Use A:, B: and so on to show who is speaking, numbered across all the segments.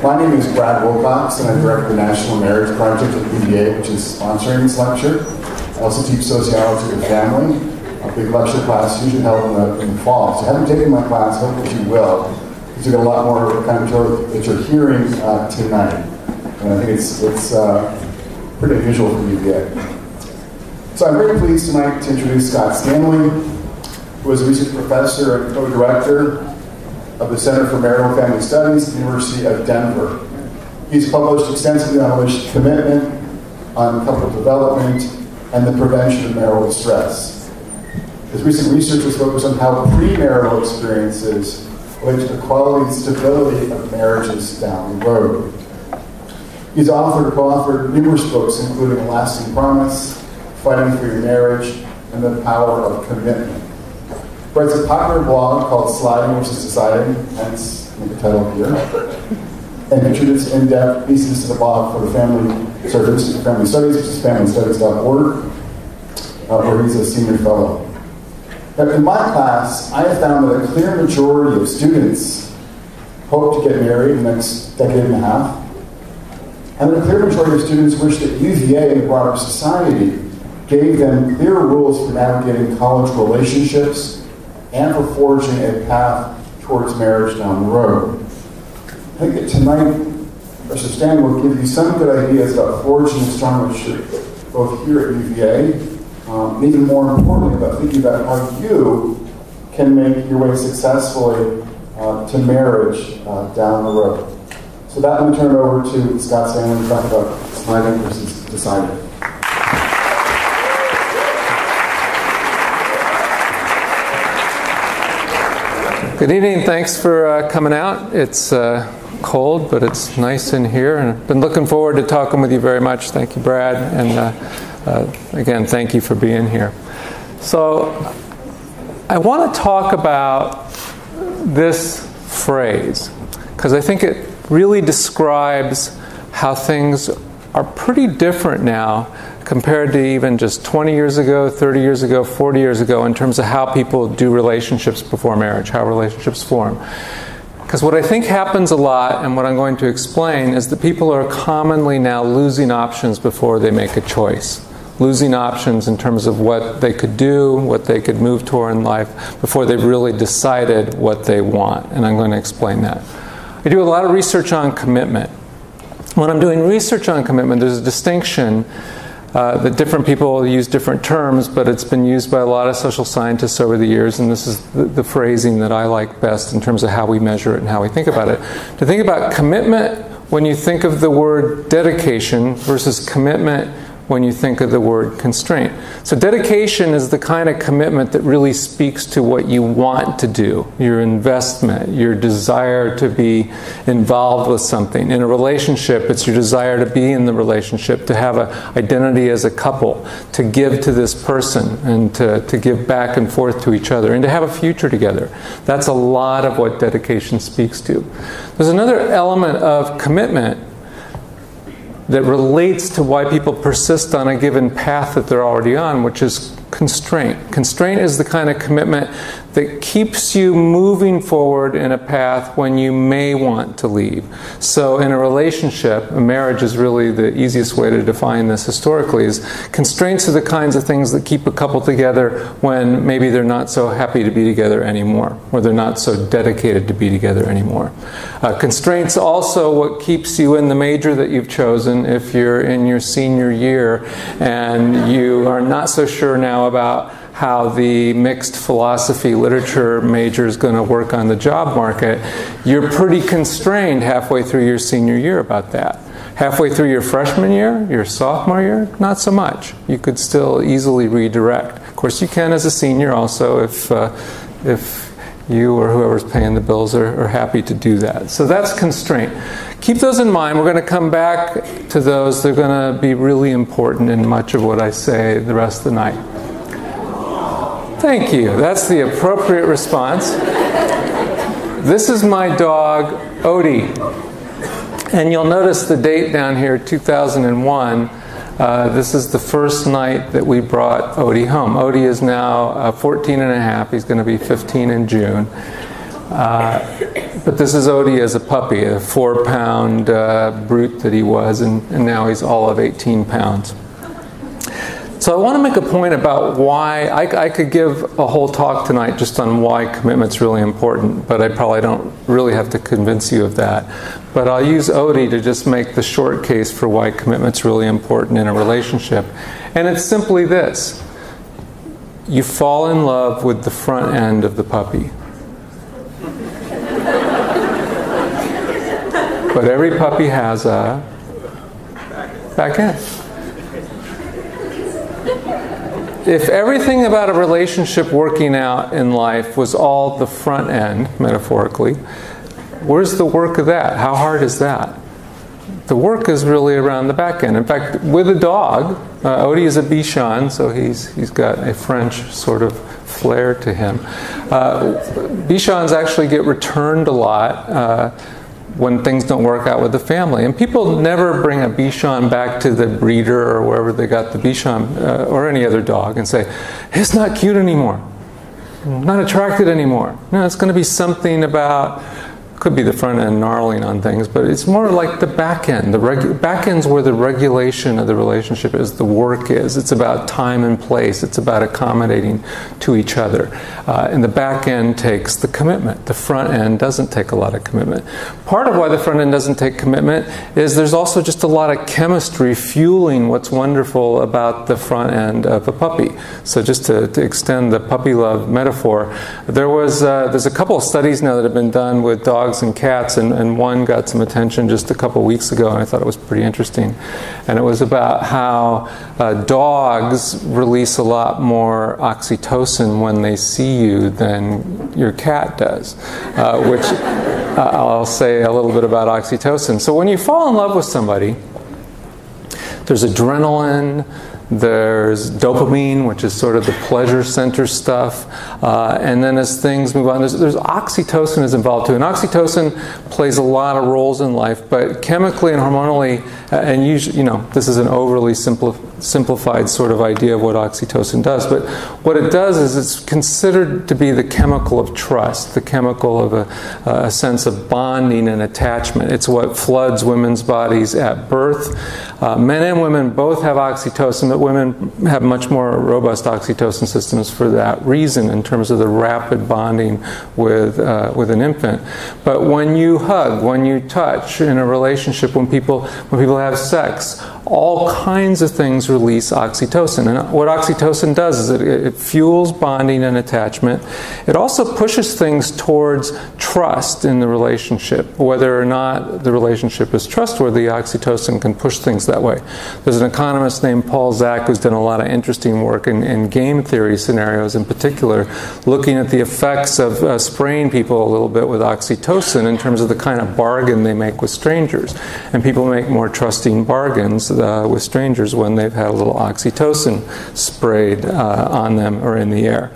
A: My name is Brad Wilcox, and I direct the National Marriage Project at UVA, which is sponsoring this lecture. I also teach sociology of family, a big lecture class usually held in the fall. So if you haven't taken my class, hope that you will, because you've got a lot more kind of material that you're hearing tonight. And I think it's pretty unusual for UVA. So I'm very pleased tonight to introduce Scott Stanley, who is a research professor and co-director of the Center for Marital and Family Studies at the University of Denver. He's published extensively on commitment, on couple development, and the prevention of marital distress. His recent research has focused on how premarital experiences relate to the quality and stability of marriages down the road. He's authored or co-authored numerous books, including A Lasting Promise, Fighting for Your Marriage, and The Power of Commitment. He writes a popular blog called Sliding versus Deciding, hence the title here, and contributes in-depth pieces to the blog for the Family Studies, which is familystudies.org, where he's a senior fellow. Now, in my class, I have found that a clear majority of students hope to get married in the next decade and a half, and that a clear majority of students wish that UVA and the broader society gave them clear rules for navigating college relationships and for forging a path towards marriage down the road. I think that tonight, Professor Stanley will give you some good ideas about forging a strong relationship both here at UVA, and even more importantly, about thinking about how you can make your way successfully to marriage down the road. So that, I'm going to turn it over to Scott Stanley to talk about sliding versus deciding.
B: Good evening. Thanks for coming out. It's cold, but it's nice in here, and I've been looking forward to talking with you very much. Thank you, Brad, and again, thank you for being here. So I want to talk about this phrase because I think it really describes how things are pretty different now compared to even just 20 years ago, 30 years ago, 40 years ago in terms of how people do relationships before marriage, how relationships form. Because what I think happens a lot, and what I'm going to explain, is that people are commonly now losing options before they make a choice. Losing options in terms of what they could do, what they could move toward in life, before they've really decided what they want. And I'm going to explain that. I do a lot of research on commitment. When I'm doing research on commitment, there's a distinction that different people use different terms, but it's been used by a lot of social scientists over the years, and this is the phrasing that I like best in terms of how we measure it and how we think about it. To think about commitment when you think of the word dedication versus commitment when you think of the word constraint. So dedication is the kind of commitment that really speaks to what you want to do, your investment, your desire to be involved with something. In a relationship, it's your desire to be in the relationship, to have an identity as a couple, to give to this person, and to give back and forth to each other, and to have a future together. That's a lot of what dedication speaks to. There's another element of commitment that relates to why people persist on a given path that they're already on, which is constraint. Constraint is the kind of commitment that keeps you moving forward in a path when you may want to leave. So in a relationship, a marriage is really the easiest way to define this historically, is constraints are the kinds of things that keep a couple together when maybe they're not so happy to be together anymore, or they're not so dedicated to be together anymore. Constraints also what keeps you in the major that you've chosen if you're in your senior year and you are not so sure now about how the mixed philosophy literature major is going to work on the job market. You're pretty constrained halfway through your senior year about that. Halfway through your freshman year, your sophomore year, not so much. You could still easily redirect. Of course, you can as a senior also if you or whoever's paying the bills are happy to do that. So that's constraint. Keep those in mind. We're going to come back to those. They're going to be really important in much of what I say the rest of the night. Thank you. That's the appropriate response. This is my dog, Odie. And you'll notice the date down here, 2001. This is the first night that we brought Odie home. Odie is now 14 and a half. He's going to be 15 in June. But this is Odie as a puppy, a 4-pound brute that he was, and now he's all of 18 pounds. So I want to make a point about why. I could give a whole talk tonight just on why commitment's really important, but I probably don't really have to convince you of that. But I'll use Odie to just make the short case for why commitment's really important in a relationship. And it's simply this. You fall in love with the front end of the puppy. But every puppy has a back end. If everything about a relationship working out in life was all the front end, metaphorically, where's the work of that? How hard is that? The work is really around the back end. In fact, with a dog, Odie is a Bichon, so he's got a French sort of flair to him. Bichons actually get returned a lot when things don't work out with the family. And people never bring a Bichon back to the breeder or wherever they got the Bichon or any other dog and say, it's not cute anymore, not attracted anymore. No, it's going to be something about, could be the front end gnarling on things, but it's more like the back end. The back end's where the regulation of the relationship is, the work is. It's about time and place. It's about accommodating to each other. And the back end takes the commitment. The front end doesn't take a lot of commitment. Part of why the front end doesn't take commitment is there's also just a lot of chemistry fueling what's wonderful about the front end of a puppy. So just to extend the puppy love metaphor, there's a couple of studies now that have been done with dogs and cats, and one got some attention just a couple weeks ago, and I thought it was pretty interesting. And it was about how dogs release a lot more oxytocin when they see you than your cat does, which I'll say a little bit about oxytocin. So when you fall in love with somebody, there's adrenaline, there's dopamine, which is sort of the pleasure center stuff, and then as things move on, there's oxytocin is involved too. And oxytocin plays a lot of roles in life, but chemically and hormonally, and usually, this is an overly simplified sort of idea of what oxytocin does, but what it does is it's considered to be the chemical of trust, the chemical of a sense of bonding and attachment. It's what floods women's bodies at birth. Men and women both have oxytocin, but women have much more robust oxytocin systems for that reason in terms of the rapid bonding with an infant. But when you hug, when you touch in a relationship, when people have sex, all kinds of things release oxytocin. And what oxytocin does is it fuels bonding and attachment. It also pushes things towards trust in the relationship. Whether or not the relationship is trustworthy, oxytocin can push things that way. There's an economist named Paul Zak who's done a lot of interesting work in game theory scenarios in particular, looking at the effects of spraying people a little bit with oxytocin in terms of the kind of bargain they make with strangers. And people make more trusting bargains with strangers when they've had a little oxytocin sprayed on them or in the air.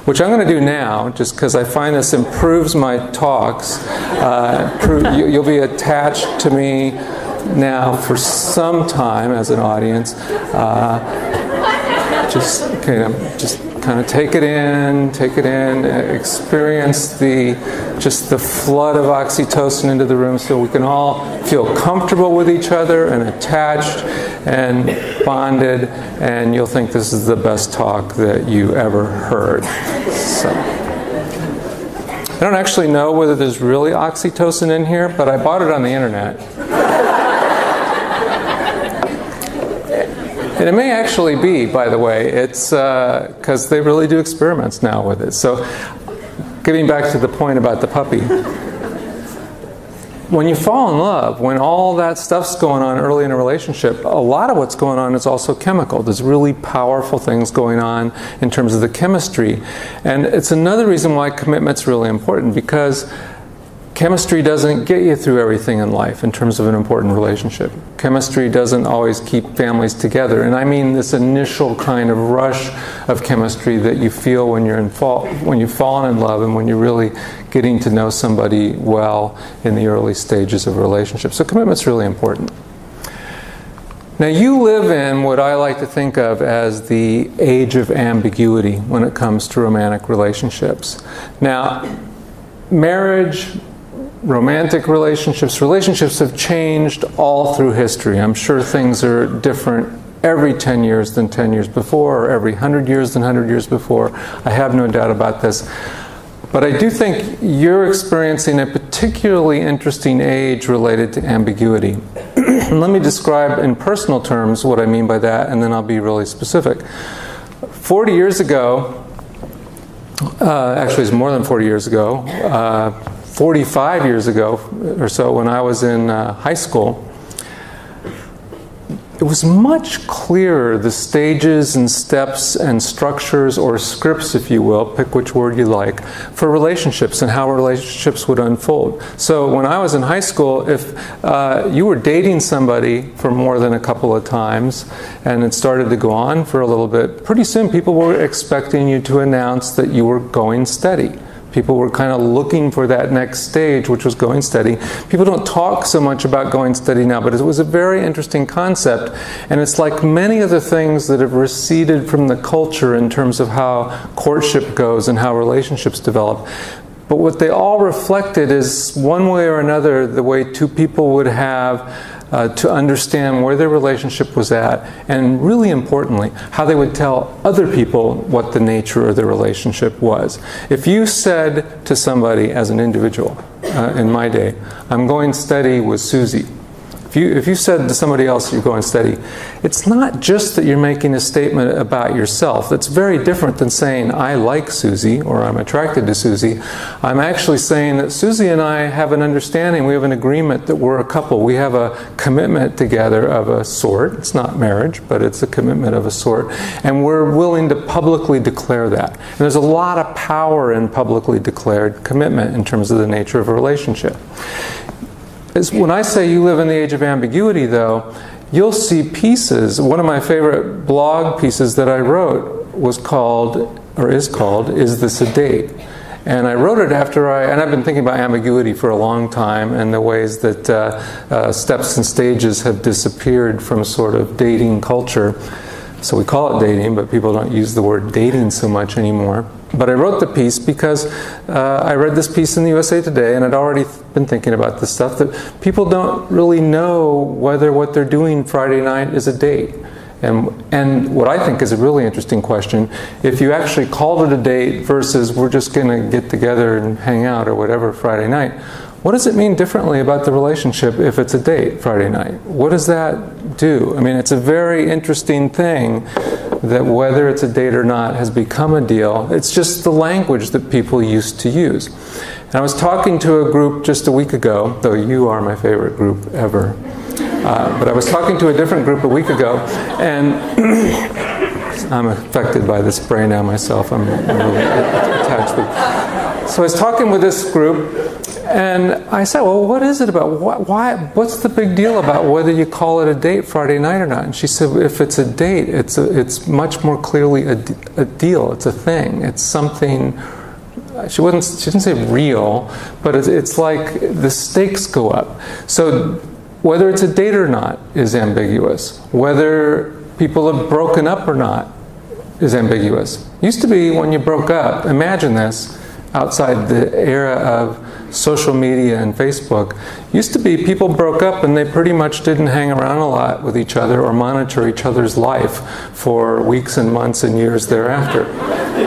B: Which I'm going to do now, just because I find this improves my talks. You'll be attached to me now for some time as an audience. Just kind of take it in, experience the flood of oxytocin into the room so we can all feel comfortable with each other and attached and bonded, and you'll think this is the best talk that you ever heard. So, I don't actually know whether there's really oxytocin in here, but I bought it on the internet. And it may actually be, by the way, it's because they really do experiments now with it. So, getting back to the point about the puppy, when you fall in love, when all that stuff's going on early in a relationship, a lot of what's going on is also chemical. There's really powerful things going on in terms of the chemistry. And it's another reason why commitment's really important, because chemistry doesn't get you through everything in life in terms of an important relationship. Chemistry doesn't always keep families together. And I mean this initial kind of rush of chemistry that you feel when you've fallen in love and when you're really getting to know somebody well in the early stages of a relationship. So commitment's really important. Now you live in what I like to think of as the age of ambiguity when it comes to romantic relationships. Now, marriage, romantic relationships, relationships have changed all through history. I'm sure things are different every 10 years than 10 years before, or every 100 years than 100 years before. I have no doubt about this. But I do think you're experiencing a particularly interesting age related to ambiguity. Let me describe in personal terms what I mean by that, and then I'll be really specific. 40 years ago, actually it's more than 40 years ago, 45 years ago or so, when I was in high school, it was much clearer the stages and steps and structures or scripts, if you will, pick which word you like, for relationships and how relationships would unfold. So when I was in high school, if you were dating somebody for more than a couple of times and it started to go on for a little bit, pretty soon people were expecting you to announce that you were going steady. People were kind of looking for that next stage, which was going steady. People don't talk so much about going steady now, but it was a very interesting concept. And it's like many other things that have receded from the culture in terms of how courtship goes and how relationships develop. But what they all reflected is, one way or another, the way two people would have to understand where their relationship was at, and really importantly, how they would tell other people what the nature of the relationship was. If you said to somebody as an individual, in my day, I'm going steady with Susie. If you said to somebody else you're going steady, it's not just that you're making a statement about yourself. That's very different than saying, I like Susie, or I'm attracted to Susie. I'm actually saying that Susie and I have an understanding, we have an agreement that we're a couple. We have a commitment together of a sort. It's not marriage, but it's a commitment of a sort. And we're willing to publicly declare that. And there's a lot of power in publicly declared commitment in terms of the nature of a relationship. When I say you live in the age of ambiguity, though, you'll see pieces. One of my favorite blog pieces that I wrote was called, or is called, Is This a Date? And I wrote it after and I've been thinking about ambiguity for a long time, and the ways that steps and stages have disappeared from sort of dating culture. So we call it dating, but people don't use the word dating so much anymore. But I wrote the piece because I read this piece in the USA Today, and I'd already been thinking about this stuff, that people don't really know whether what they're doing Friday night is a date. And what I think is a really interesting question, if you actually called it a date versus we're just going to get together and hang out or whatever Friday night, what does it mean differently about the relationship if it's a date Friday night? What does that do? I mean, it's a very interesting thing that whether it's a date or not has become a deal. It's just the language that people used to use. And I was talking to a group just a week ago, though you are my favorite group ever. But I was talking to a different group a week ago, and I'm affected by this spray now myself. I'm really attached with. So I was talking with this group, and I said, well, what is it about? What's the big deal about whether you call it a date Friday night or not? And she said, if it's a date, it's much more clearly a deal. It's a thing. It's something. She didn't say real, but it's like the stakes go up. So whether it's a date or not is ambiguous. Whether people have broken up or not is ambiguous. Used to be when you broke up, imagine this, outside the era of social media and Facebook, used to be people broke up and they pretty much didn't hang around a lot with each other or monitor each other's life for weeks and months and years thereafter.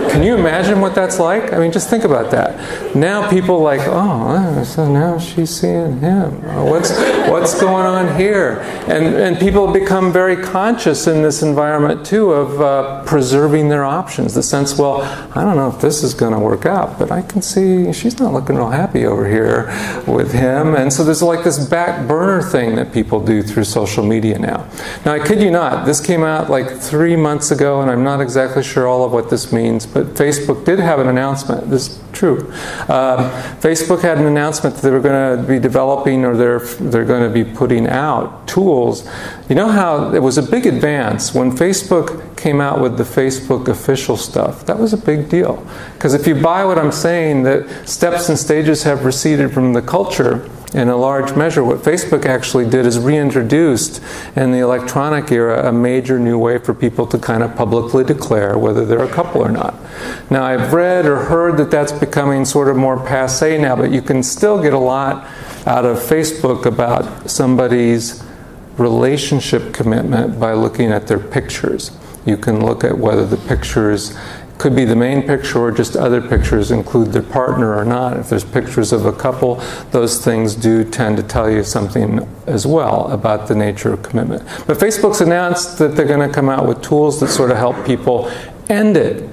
B: Can you imagine what that's like? I mean, just think about that. Now people like, oh, so now she's seeing him. What's going on here? And people become very conscious in this environment, too, of preserving their options. The sense, well, I don't know if this is going to work out, but I can see she's not looking real happy over here with him. And so there's like this back burner thing that people do through social media now. Now, I kid you not, this came out like 3 months ago, and I'm not exactly sure all of what this means, but Facebook did have an announcement. This is true. Facebook had an announcement that they were going to be developing, or they're going to be putting out tools. You know how it was a big advance when Facebook came out with the Facebook official stuff. That was a big deal. Because if you buy what I'm saying, that steps and stages have receded from the culture, In a large measure, what Facebook actually did is reintroduced in the electronic era a major new way for people to kind of publicly declare whether they're a couple or not. Now, I've read or heard that that's becoming sort of more passé now, but you can still get a lot out of Facebook about somebody's relationship commitment by looking at their pictures. You can look at whether the pictures could be the main picture or just other pictures include their partner or not. If there's pictures of a couple, those things do tend to tell you something as well about the nature of commitment. But Facebook's announced that they're going to come out with tools that sort of help people end it.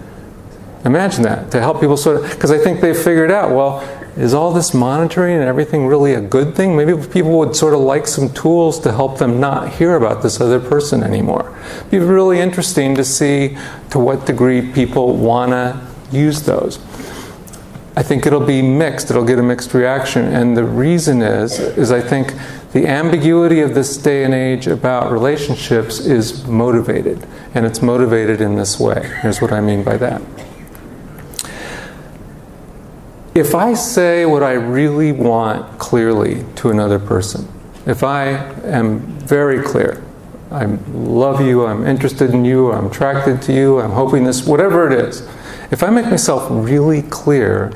B: Imagine that, to help people sort of, because I think they've figured out, well, is all this monitoring and everything really a good thing? Maybe people would sort of like some tools to help them not hear about this other person anymore. It'd be really interesting to see to what degree people want to use those. I think it'll be mixed. It'll get a mixed reaction. And the reason is I think the ambiguity of this day and age about relationships is motivated. And it's motivated in this way. Here's what I mean by that. If I say what I really want clearly to another person, if I am very clear, I love you, I'm interested in you, I'm attracted to you, I'm hoping this, whatever it is, if I make myself really clear,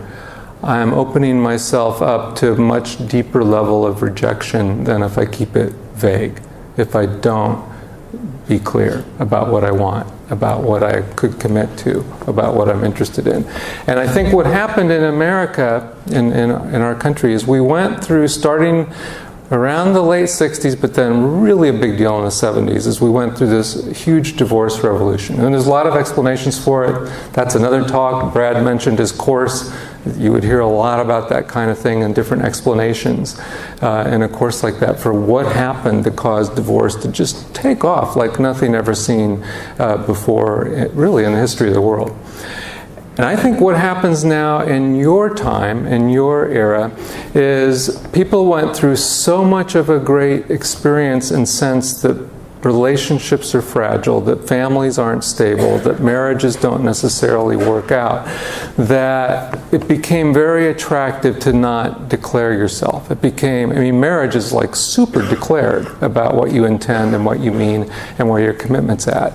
B: I'm opening myself up to a much deeper level of rejection than if I keep it vague. If I don't be clear about what I want, about what I could commit to, about what I'm interested in. And I think what happened in America, in our country, is we went through, starting around the late 60s, but then really a big deal in the 70s, as we went through this huge divorce revolution. And there's a lot of explanations for it. That's another talk. Brad mentioned his course. You would hear a lot about that kind of thing and different explanations in a course like that for what happened to cause divorce to just take off like nothing ever seen before, really, in the history of the world. And I think what happens now in your time, in your era, is people went through so much of a great experience and sense that relationships are fragile, that families aren't stable, that marriages don't necessarily work out, that it became very attractive to not declare yourself. It became, I mean, marriage is like super declared about what you intend and what you mean and where your commitment's at.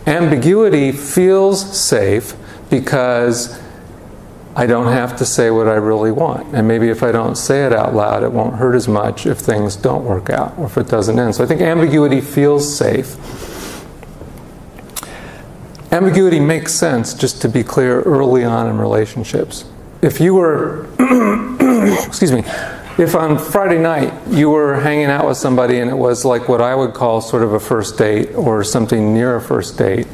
B: Ambiguity feels safe because I don't have to say what I really want. And maybe if I don't say it out loud, it won't hurt as much if things don't work out or if it doesn't end. So I think ambiguity feels safe. Ambiguity makes sense, just to be clear, early on in relationships. If you were, excuse me, if on Friday night you were hanging out with somebody and it was like what I would call sort of a first date or something near a first date,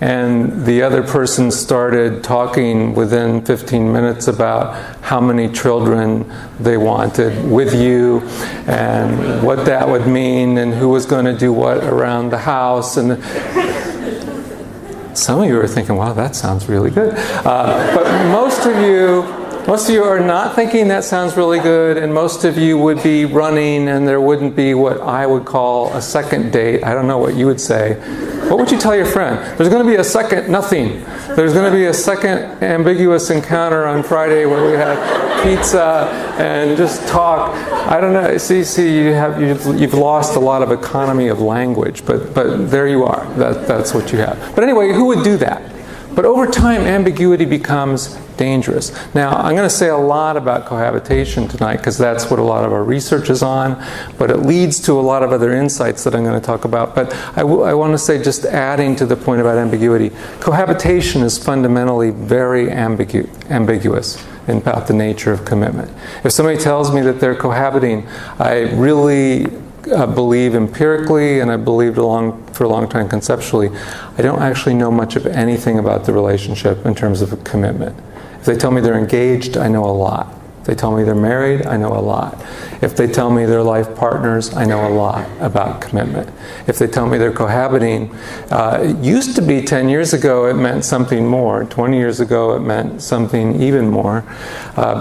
B: and the other person started talking within 15 minutes about how many children they wanted with you and what that would mean and who was going to do what around the house. And some of you are thinking, wow, that sounds really good. But most of you are not thinking that sounds really good, and most of you would be running and there wouldn't be what I would call a second date. I don't know what you would say. What would you tell your friend? There's going to be a second nothing. There's going to be a second ambiguous encounter on Friday where we have pizza and just talk. I don't know. See, you've lost a lot of economy of language, but there you are. That's what you have. But anyway, who would do that? But over time, ambiguity becomes dangerous. Now, I'm going to say a lot about cohabitation tonight because that's what a lot of our research is on, but it leads to a lot of other insights that I'm going to talk about. But I want to say, just adding to the point about ambiguity, cohabitation is fundamentally very ambiguous about the nature of commitment. If somebody tells me that they're cohabiting, I really believe empirically, and I believed for a long time conceptually, I don't actually know much of anything about the relationship in terms of a commitment. If they tell me they're engaged, I know a lot. If they tell me they're married, I know a lot. If they tell me they're life partners, I know a lot about commitment. If they tell me they're cohabiting, it used to be 10 years ago it meant something more. 20 years ago it meant something even more,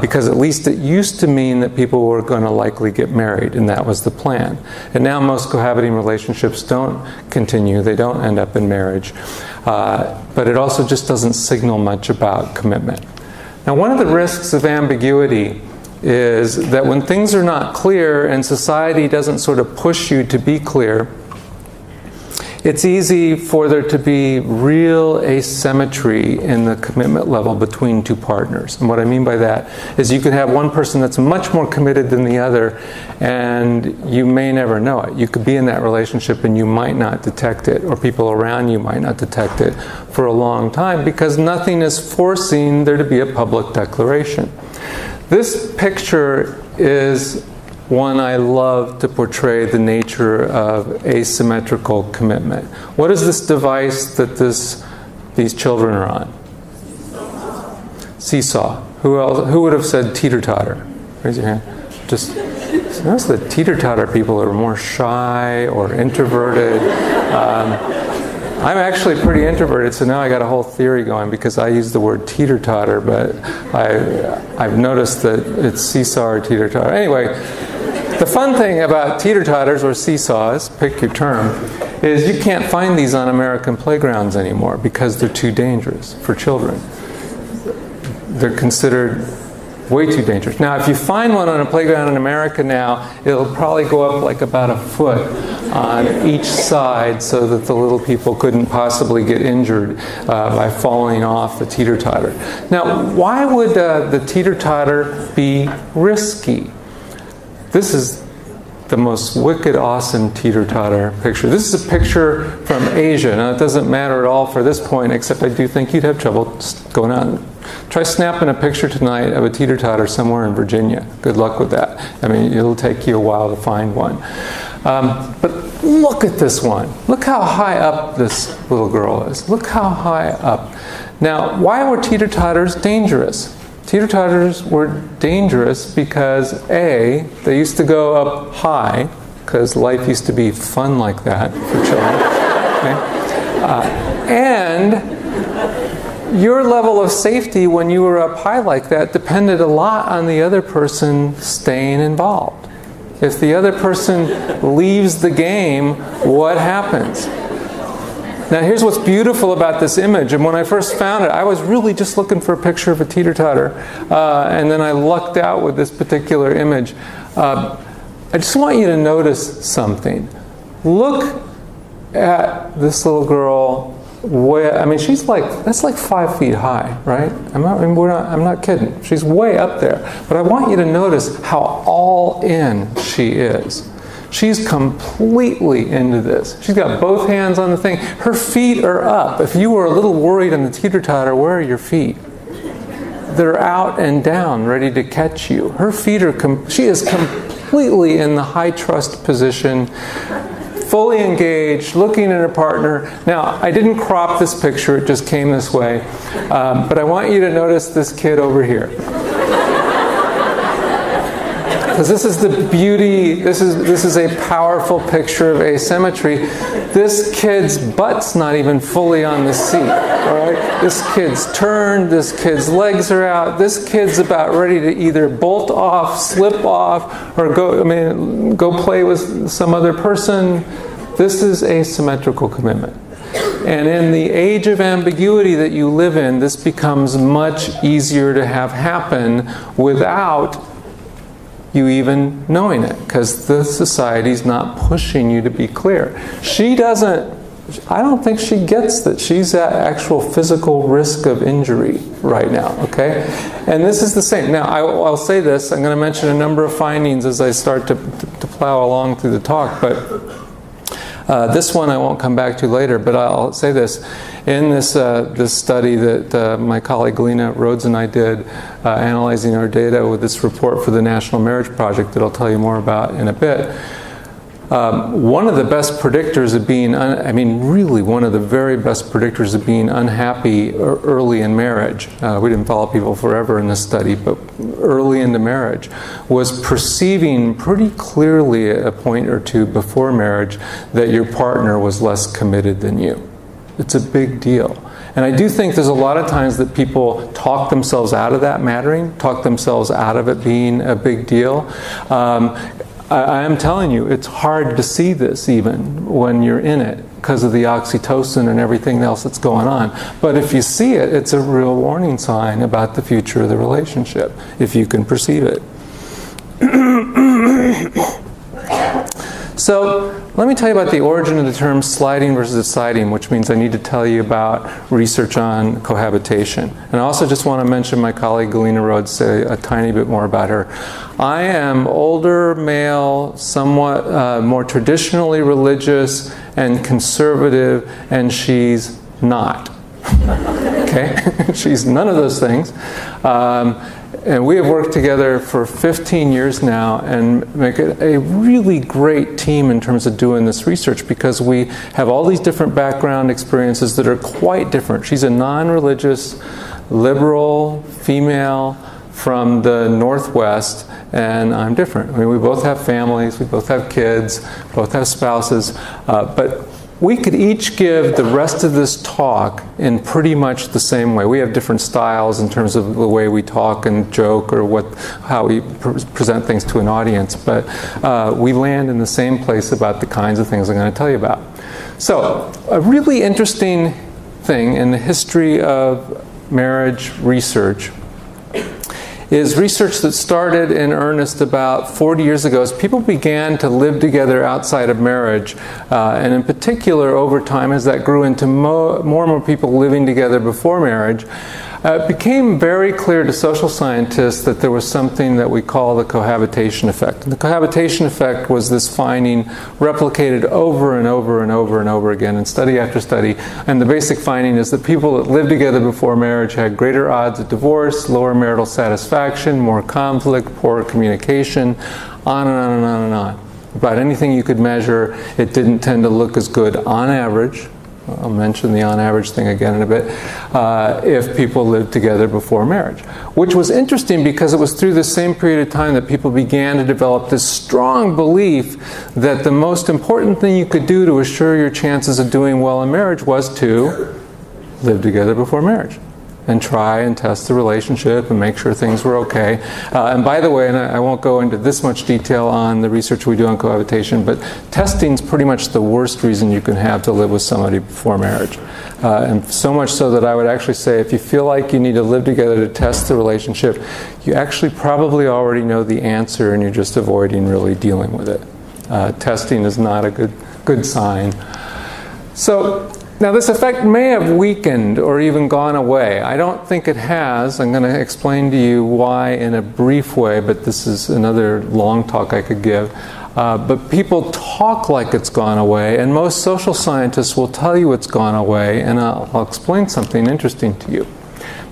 B: because at least it used to mean that people were going to likely get married, and that was the plan. And now most cohabiting relationships don't continue. They don't end up in marriage. But it also just doesn't signal much about commitment. Now, one of the risks of ambiguity is that when things are not clear and society doesn't sort of push you to be clear, it's easy for there to be real asymmetry in the commitment level between two partners. And what I mean by that is you could have one person that's much more committed than the other, and you may never know it. You could be in that relationship and you might not detect it, or people around you might not detect it for a long time, because nothing is forcing there to be a public declaration. This picture is one I love to portray the nature of asymmetrical commitment. What is this device that these children are on? Seesaw. Who would have said teeter-totter? Raise your hand. Just notice that teeter-totter people are more shy or introverted. I'm actually pretty introverted, so now I got a whole theory going because I use the word teeter-totter, but I've noticed that it's seesaw or teeter-totter. Anyway, the fun thing about teeter-totters or seesaws, pick your term, is you can't find these on American playgrounds anymore because they're too dangerous for children. They're considered way too dangerous. Now, if you find one on a playground in America now, it'll probably go up like about a foot on each side so that the little people couldn't possibly get injured by falling off the teeter-totter. Now, why would the teeter-totter be risky? This is the most wicked, awesome teeter-totter picture. This is a picture from Asia. Now, it doesn't matter at all for this point, except I do think you'd have trouble going out and try snapping a picture tonight of a teeter-totter somewhere in Virginia. Good luck with that. I mean, it'll take you a while to find one. But look at this one. Look how high up this little girl is. Look how high up. Now, why were teeter-totters dangerous? Teeter-totters were dangerous because A, they used to go up high, because life used to be fun like that for children. Okay? And your level of safety when you were up high like that depended a lot on the other person staying involved. If the other person leaves the game, what happens? Now, here's what's beautiful about this image. And when I first found it, I was really just looking for a picture of a teeter-totter. And then I lucked out with this particular image. I just want you to notice something. Look at this little girl. I mean, she's that's like 5 feet high, right? I'm not kidding. She's way up there. But I want you to notice how all in she is. She's completely into this. She's got both hands on the thing. Her feet are up. If you were a little worried on the teeter-totter, where are your feet? They're out and down, ready to catch you. Her feet are, she is completely in the high trust position, fully engaged, looking at her partner. Now, I didn't crop this picture, it just came this way. But I want you to notice this kid over here. Because this is the beauty, this is a powerful picture of asymmetry. This kid's butt's not even fully on the seat, all right? This kid's turned, this kid's legs are out, this kid's about ready to either bolt off, slip off, or go play with some other person. This is asymmetrical commitment. And in the age of ambiguity that you live in, this becomes much easier to have happen without you even knowing it, because the society's not pushing you to be clear. I don't think she gets that she's at actual physical risk of injury right now, okay? And this is the same. Now, I'll say this, I'm going to mention a number of findings as I start to plow along through the talk, but this one I won't come back to later, but I'll say this. In this study that my colleague Galina Rhodes and I did, analyzing our data with this report for the National Marriage Project that I'll tell you more about in a bit, one of the best predictors of being, really one of the very best predictors of being unhappy early in marriage, we didn't follow people forever in this study, but early into marriage, was perceiving pretty clearly at a point or two before marriage that your partner was less committed than you. It's a big deal. And I do think there's a lot of times that people talk themselves out of that mattering, talk themselves out of it being a big deal. I am telling you, it's hard to see this even when you're in it because of the oxytocin and everything else that's going on. But if you see it, it's a real warning sign about the future of the relationship, if you can perceive it. So let me tell you about the origin of the term sliding versus deciding, which means I need to tell you about research on cohabitation. And I also just want to mention my colleague Galina Rhodes, say a tiny bit more about her. I am older, male, somewhat more traditionally religious and conservative, and she's not. Okay? She's none of those things. And we have worked together for 15 years now and make it a really great team in terms of doing this research, because we have all these different background experiences that are quite different. She's a non-religious, liberal female from the Northwest, and I'm different. I mean, we both have families, we both have kids, both have spouses, but we could each give the rest of this talk in pretty much the same way. We have different styles in terms of the way we talk and joke, or how we present things to an audience, but we land in the same place about the kinds of things I'm going to tell you about. So, a really interesting thing in the history of marriage research is research that started in earnest about 40 years ago as people began to live together outside of marriage, and in particular over time as that grew into more and more people living together before marriage. It became very clear to social scientists that there was something that we call the cohabitation effect. And the cohabitation effect was this finding replicated over and over and over and over again in study after study. And the basic finding is that people that lived together before marriage had greater odds of divorce, lower marital satisfaction, more conflict, poorer communication, on and on and on and on. About anything you could measure, it didn't tend to look as good on average. I'll mention the on average thing again in a bit, if people lived together before marriage. Which was interesting because it was through the same period of time that people began to develop this strong belief that the most important thing you could do to assure your chances of doing well in marriage was to live together before marriage and try and test the relationship and make sure things were okay. And by the way, and I won't go into this much detail on the research we do on cohabitation, but testing's pretty much the worst reason you can have to live with somebody before marriage. And so much so that I would actually say if you feel like you need to live together to test the relationship, you actually probably already know the answer and you're just avoiding really dealing with it. Testing is not a good sign. So, now this effect may have weakened or even gone away. I don't think it has. I'm going to explain to you why in a brief way, but this is another long talk I could give. But people talk like it's gone away, and most social scientists will tell you it's gone away, and I'll explain something interesting to you.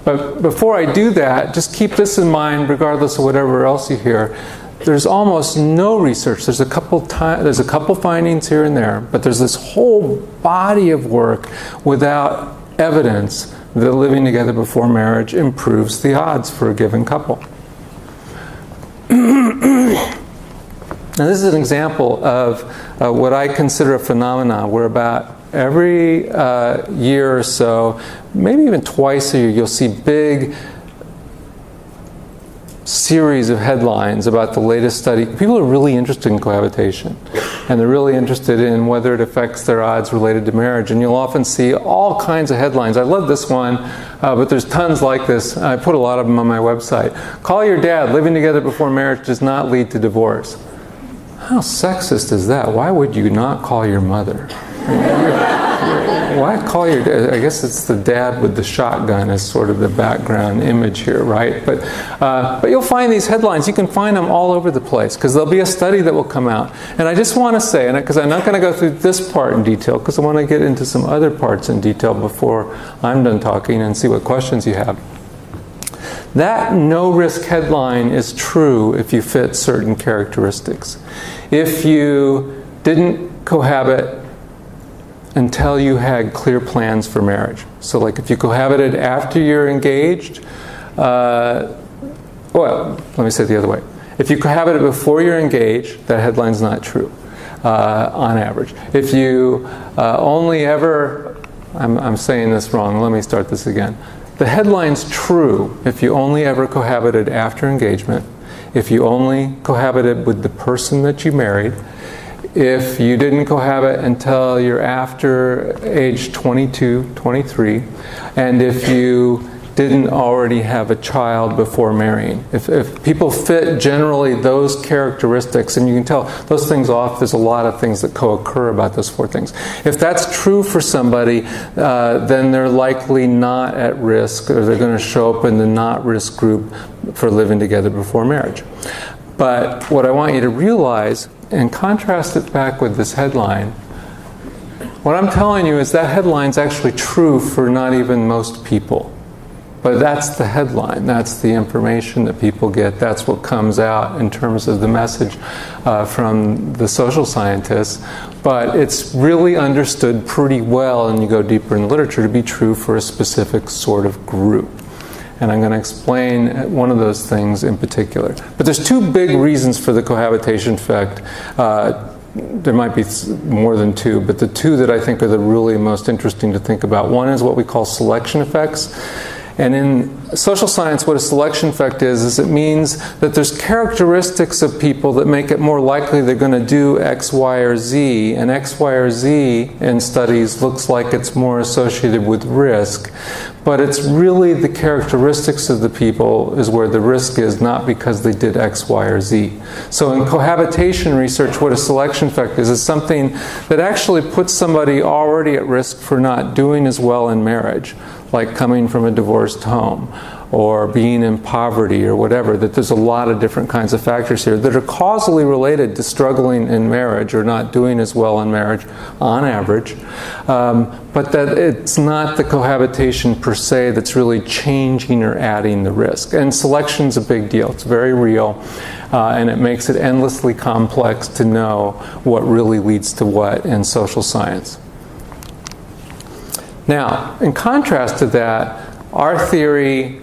B: But before I do that, just keep this in mind regardless of whatever else you hear. There's almost no research. There's a couple findings here and there, but there's this whole body of work without evidence that living together before marriage improves the odds for a given couple. Now this is an example of what I consider a phenomenon where about every year or so, maybe even twice a year, you'll see big series of headlines about the latest study. People are really interested in cohabitation, and they're really interested in whether it affects their odds related to marriage, and you'll often see all kinds of headlines. I love this one, but there's tons like this. I put a lot of them on my website. Call your dad, living together before marriage does not lead to divorce. How sexist is that? Why would you not call your mother? Why call your dad? I guess it's the dad with the shotgun as sort of the background image here, right? But you'll find these headlines. You can find them all over the place because there'll be a study that will come out. And I just want to say, and because I'm not going to go through this part in detail because I want to get into some other parts in detail before I'm done talking and see what questions you have. That no-risk headline is true if you fit certain characteristics. If you didn't cohabit until you had clear plans for marriage. So like if you cohabited after you're engaged, well, let me say it the other way. If you cohabited before you're engaged, that headline's not true, on average. If you only ever, I'm saying this wrong, let me start this again. The headline's true if you only ever cohabited after engagement, if you only cohabited with the person that you married, if you didn't cohabit until you're after age 22, 23, and if you didn't already have a child before marrying. If people fit generally those characteristics, and you can tell those things off, there's a lot of things that co-occur about those four things. If that's true for somebody, then they're likely not at risk, or they're going to show up in the not risk group for living together before marriage. But what I want you to realize, and contrast it back with this headline, what I'm telling you is that headline's actually true for not even most people. But that's the headline, that's the information that people get, that's what comes out in terms of the message from the social scientists. But it's really understood pretty well, and you go deeper in the literature, to be true for a specific sort of group. And I'm going to explain one of those things in particular. But there's two big reasons for the cohabitation effect. There might be more than two, but the two that I think are the really most interesting to think about. One is what we call selection effects. And in social science, what a selection effect is it means that there's characteristics of people that make it more likely they're going to do X, Y, or Z. And X, Y, or Z in studies looks like it's more associated with risk. But it's really the characteristics of the people is where the risk is, not because they did X, Y, or Z. So in cohabitation research, what a selection effect is something that actually puts somebody already at risk for not doing as well in marriage, like coming from a divorced home or being in poverty or whatever, that there's a lot of different kinds of factors here that are causally related to struggling in marriage or not doing as well in marriage on average, but that it's not the cohabitation per se that's really changing or adding the risk. And selection's a big deal. It's very real, and it makes it endlessly complex to know what really leads to what in social science. Now, in contrast to that, our theory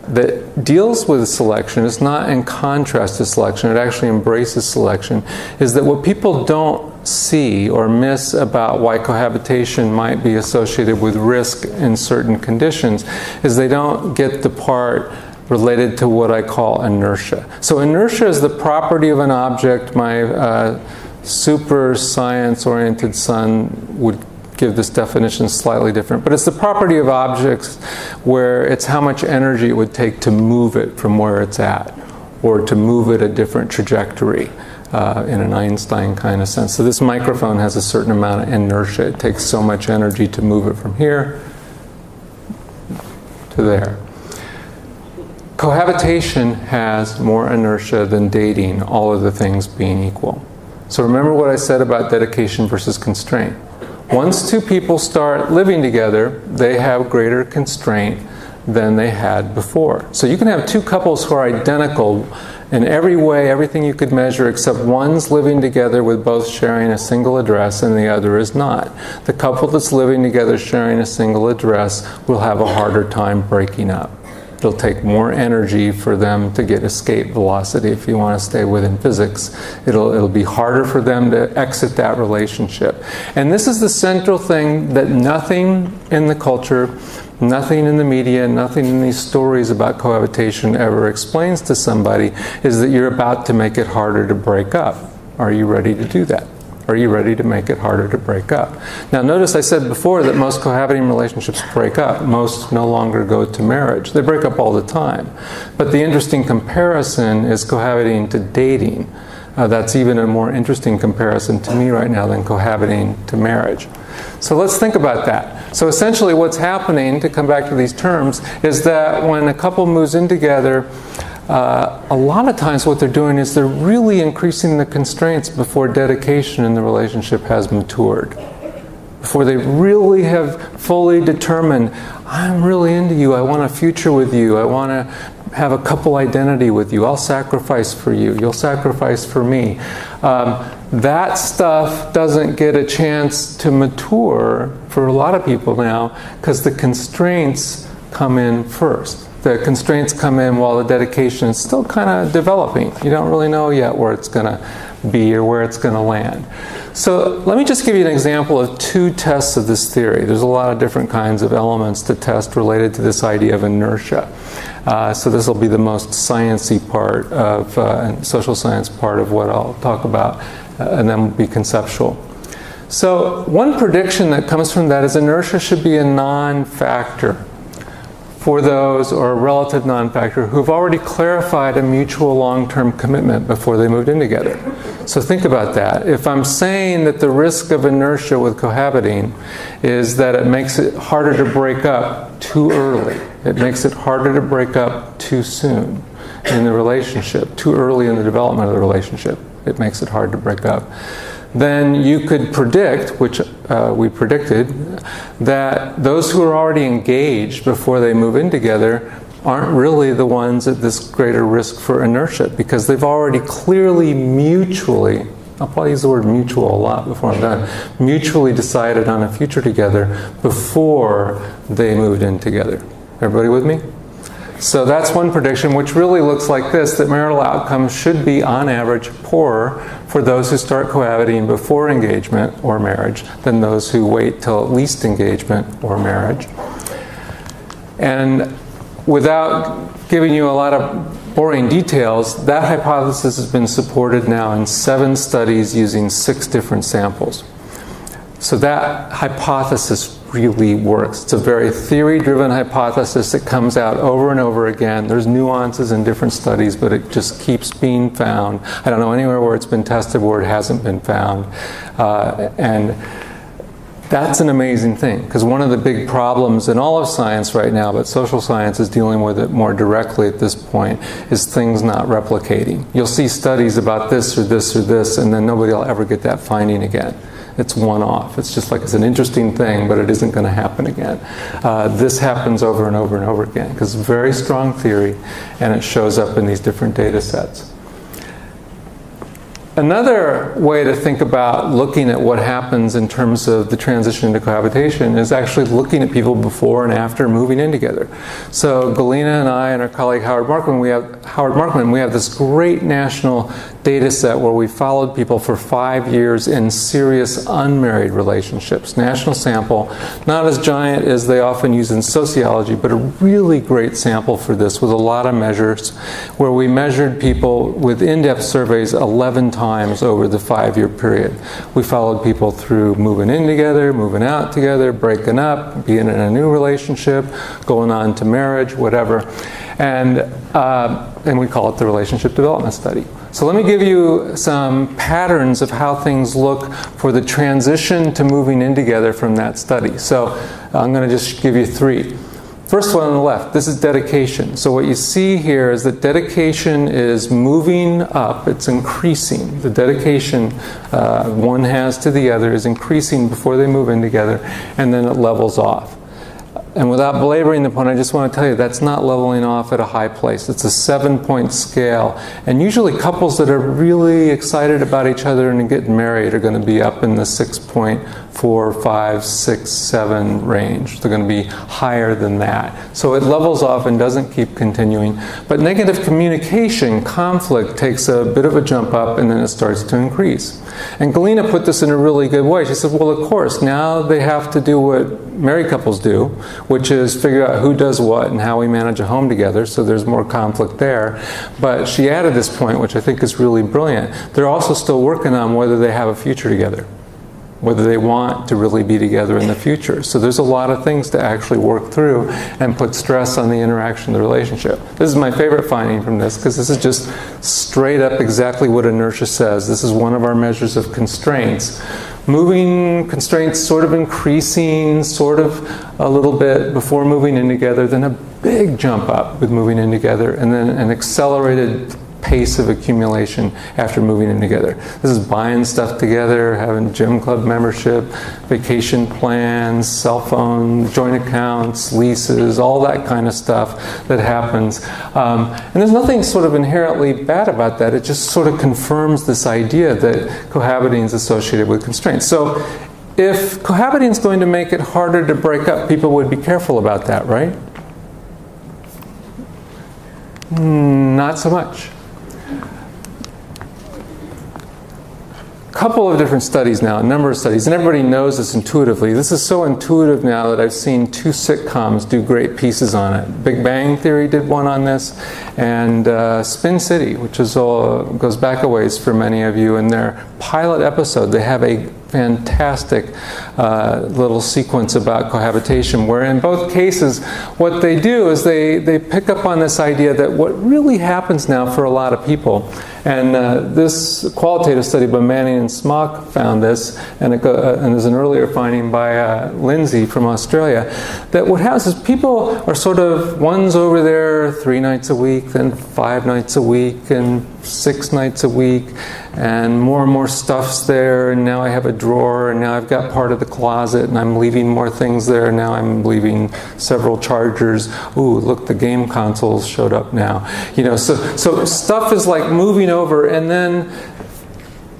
B: that deals with selection is not in contrast to selection, it actually embraces selection, is that what people don't see or miss about why cohabitation might be associated with risk in certain conditions is they don't get the part related to what I call inertia. So inertia is the property of an object. My super science-oriented son would give this definition slightly different, but it's the property of objects where it's how much energy it would take to move it from where it's at, or to move it a different trajectory in an Einstein kind of sense. So this microphone has a certain amount of inertia. It takes so much energy to move it from here to there. Cohabitation has more inertia than dating, all of the things being equal. So remember what I said about dedication versus constraint. Once two people start living together, they have greater constraint than they had before. So you can have two couples who are identical in every way, everything you could measure, except one's living together with both sharing a single address and the other is not. The couple that's living together sharing a single address will have a harder time breaking up. It'll take more energy for them to get escape velocity if you want to stay within physics. It'll be harder for them to exit that relationship. And this is the central thing that nothing in the culture, nothing in the media, nothing in these stories about cohabitation ever explains to somebody, is that you're about to make it harder to break up. Are you ready to do that? Are you ready to make it harder to break up? Now notice I said before that most cohabiting relationships break up. Most no longer go to marriage. They break up all the time. But the interesting comparison is cohabiting to dating. That's even a more interesting comparison to me right now than cohabiting to marriage. So let's think about that. So essentially what's happening, to come back to these terms, is that when a couple moves in together, a lot of times what they're doing is they're really increasing the constraints before dedication in the relationship has matured. Before they really have fully determined, I'm really into you, I want a future with you, I want to have a couple identity with you, I'll sacrifice for you, you'll sacrifice for me. That stuff doesn't get a chance to mature for a lot of people now because the constraints come in first. The constraints come in while the dedication is still kind of developing. You don't really know yet where it's going to be or where it's going to land. So let me just give you an example of two tests of this theory. There's a lot of different kinds of elements to test related to this idea of inertia. So this will be the most sciencey part of, and social science part of what I'll talk about, and then be conceptual. So one prediction that comes from that is inertia should be a non-factor. for those, or a relative non-factor, who've already clarified a mutual long-term commitment before they moved in together. So think about that. If I'm saying that the risk of inertia with cohabiting is that it makes it harder to break up too early, it makes it harder to break up too soon in the relationship, too early in the development of the relationship, it makes it hard to break up, then you could predict, which we predicted, that those who are already engaged before they move in together aren't really the ones at this greater risk for inertia, because they've already clearly mutually, I'll probably use the word mutual a lot before I'm done, mutually decided on a future together before they moved in together. Everybody with me? So that's one prediction, which really looks like this, that marital outcomes should be, on average, poorer for those who start cohabiting before engagement or marriage than those who wait till at least engagement or marriage. And without giving you a lot of boring details, that hypothesis has been supported now in 7 studies using 6 different samples. So that hypothesis really works. It's a very theory-driven hypothesis that comes out over and over again. There's nuances in different studies, but it just keeps being found. I don't know anywhere where it's been tested where it hasn't been found. And that's an amazing thing, because one of the big problems in all of science right now, but social science is dealing with it more directly at this point, is things not replicating. You'll see studies about this or this or this, and then nobody will ever get that finding again. It's one-off. It's just like it's an interesting thing, but it isn't going to happen again. This happens over and over and over again, because it's a very strong theory, and it shows up in these different data sets. Another way to think about looking at what happens in terms of the transition into cohabitation is actually looking at people before and after moving in together. So Galina and I and our colleague Howard Markman, we have this great national data set where we followed people for 5 years in serious unmarried relationships. National sample, not as giant as they often use in sociology, but a really great sample for this with a lot of measures, where we measured people with in-depth surveys 11 times over the 5-year period. We followed people through moving in together, moving out together, breaking up, being in a new relationship, going on to marriage, whatever. And we call it the Relationship Development Study. So let me give you some patterns of how things look for the transition to moving in together from that study. So I'm going to just give you 3. First one on the left, this is dedication. So what you see here is that dedication is moving up, it's increasing. The dedication one has to the other is increasing before they move in together, and then it levels off. And without belaboring the point, I just want to tell you that's not leveling off at a high place. It's a 7-point scale. And usually couples that are really excited about each other and getting married are going to be up in the 6.4, 5, 6, 7 range. They're going to be higher than that. So it levels off and doesn't keep continuing. But negative communication, conflict, takes a bit of a jump up and then it starts to increase. And Galina put this in a really good way. She said, well, of course, now they have to do what married couples do, which is figure out who does what and how we manage a home together, so there's more conflict there. But she added this point, which I think is really brilliant. They're also still working on whether they have a future together, whether they want to really be together in the future. So there's a lot of things to actually work through and put stress on the interaction of the relationship. This is my favorite finding from this, because this is just straight up exactly what inertia says. This is one of our measures of constraints. Moving constraints sort of increasing, sort of a little bit before moving in together, then a big jump up with moving in together, and then an accelerated pace of accumulation after moving in together. This is buying stuff together, having gym club membership, vacation plans, cell phone, joint accounts, leases, all that kind of stuff that happens. And there's nothing sort of inherently bad about that. It just sort of confirms this idea that cohabiting is associated with constraints. So if cohabiting is going to make it harder to break up, people would be careful about that, right? Not so much. Couple of different studies now, a number of studies, and everybody knows this intuitively. This is so intuitive now that I've seen 2 sitcoms do great pieces on it. Big Bang Theory did one on this, and Spin City, which is goes back a ways for many of you. In their pilot episode, they have a fantastic little sequence about cohabitation, where in both cases what they do is they pick up on this idea that what really happens now for a lot of people, and this qualitative study by Manning and Smock found this, and there's an earlier finding by Lindsay from Australia, that what happens is people are sort of, one's over there 3 nights a week, then 5 nights a week, and 6 nights a week, and more stuff's there, and now I have a drawer, and now I've got part of the closet, and I'm leaving more things there, and now I'm leaving several chargers. Ooh, look, the game consoles showed up now. You know, so stuff is like moving over, and then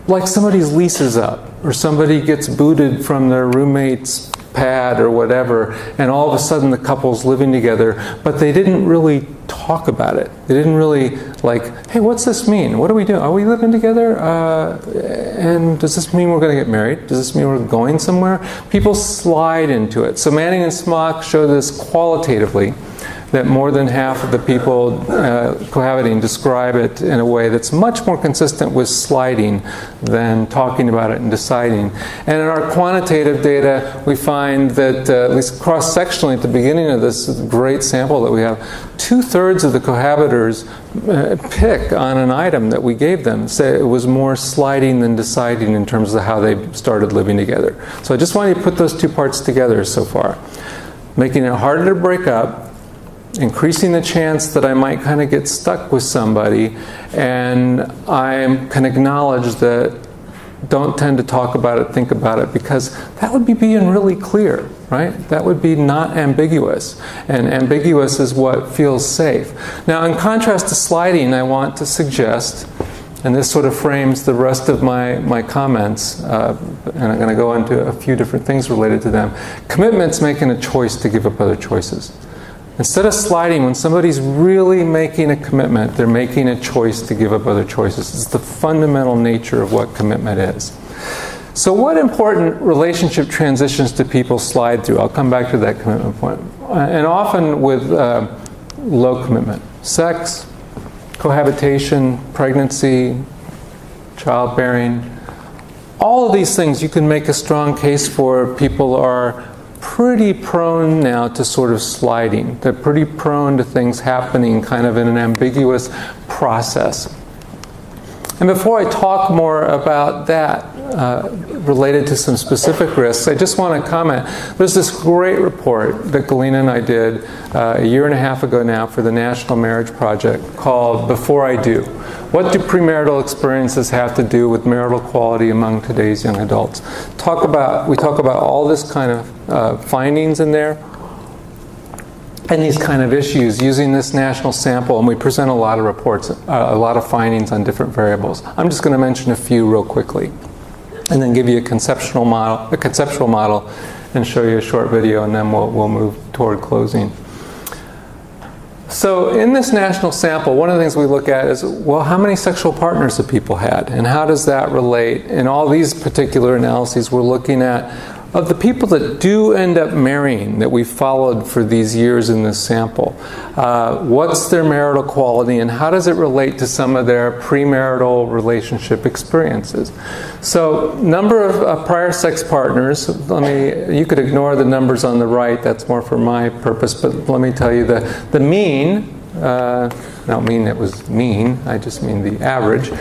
B: like somebody's lease is up, or somebody gets booted from their roommate's pad or whatever, and all of a sudden the couple's living together, but they didn't really talk about it. They didn't really like, hey, what's this mean? What are we doing? Are we living together? And does this mean we're going to get married? Does this mean we're going somewhere? People slide into it. So Manning and Smock show this qualitatively, that more than half of the people cohabiting describe it in a way that's much more consistent with sliding than talking about it and deciding. And in our quantitative data, we find that, at least cross-sectionally at the beginning of this great sample that we have, 2/3 of the cohabitors pick on an item that we gave them, say it was more sliding than deciding in terms of how they started living together. So I just wanted to put those two parts together so far. Making it harder to break up, increasing the chance that I might kind of get stuck with somebody, and I can acknowledge that don't tend to talk about it, think about it, because that would be being really clear, right? That would be not ambiguous, and ambiguous is what feels safe. Now, in contrast to sliding, I want to suggest, and this sort of frames the rest of my comments, and I'm going to go into a few different things related to them. Commitment's making a choice to give up other choices. Instead of sliding, when somebody's really making a commitment, they're making a choice to give up other choices. It's the fundamental nature of what commitment is. So what important relationship transitions do people slide through? I'll come back to that commitment point. And often with low commitment. Sex, cohabitation, pregnancy, childbearing. All of these things you can make a strong case for. People are pretty prone now to sort of sliding. They're pretty prone to things happening kind of in an ambiguous process. And before I talk more about that, related to some specific risks, I just want to comment. There's this great report that Galina and I did a year and a half ago now for the National Marriage Project called Before I Do. What do premarital experiences have to do with marital quality among today's young adults? We talk about all this kind of findings in there, and these kind of issues using this national sample, and we present a lot of reports, a lot of findings on different variables. I'm just going to mention a few real quickly, and then give you a conceptual model, and show you a short video, and then we'll move toward closing. So in this national sample, one of the things we look at is, well, how many sexual partners have people had, and how does that relate? In all these particular analyses, we're looking at, of the people that do end up marrying, that we followed for these years in this sample, what's their marital quality, and how does it relate to some of their premarital relationship experiences? So, number of prior sex partners, you could ignore the numbers on the right, that's more for my purpose, but let me tell you the mean, I don't mean it was mean, I just mean the average.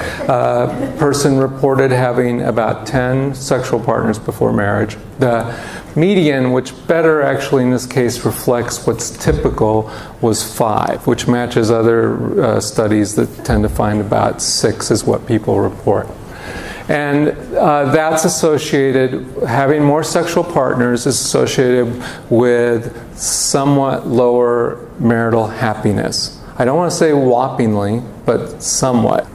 B: Person reported having about 10 sexual partners before marriage. The median, which better actually in this case reflects what's typical, was 5, which matches other studies that tend to find about 6 is what people report. And that's associated, having more sexual partners is associated with somewhat lower marital happiness. I don't want to say whoppingly, but somewhat.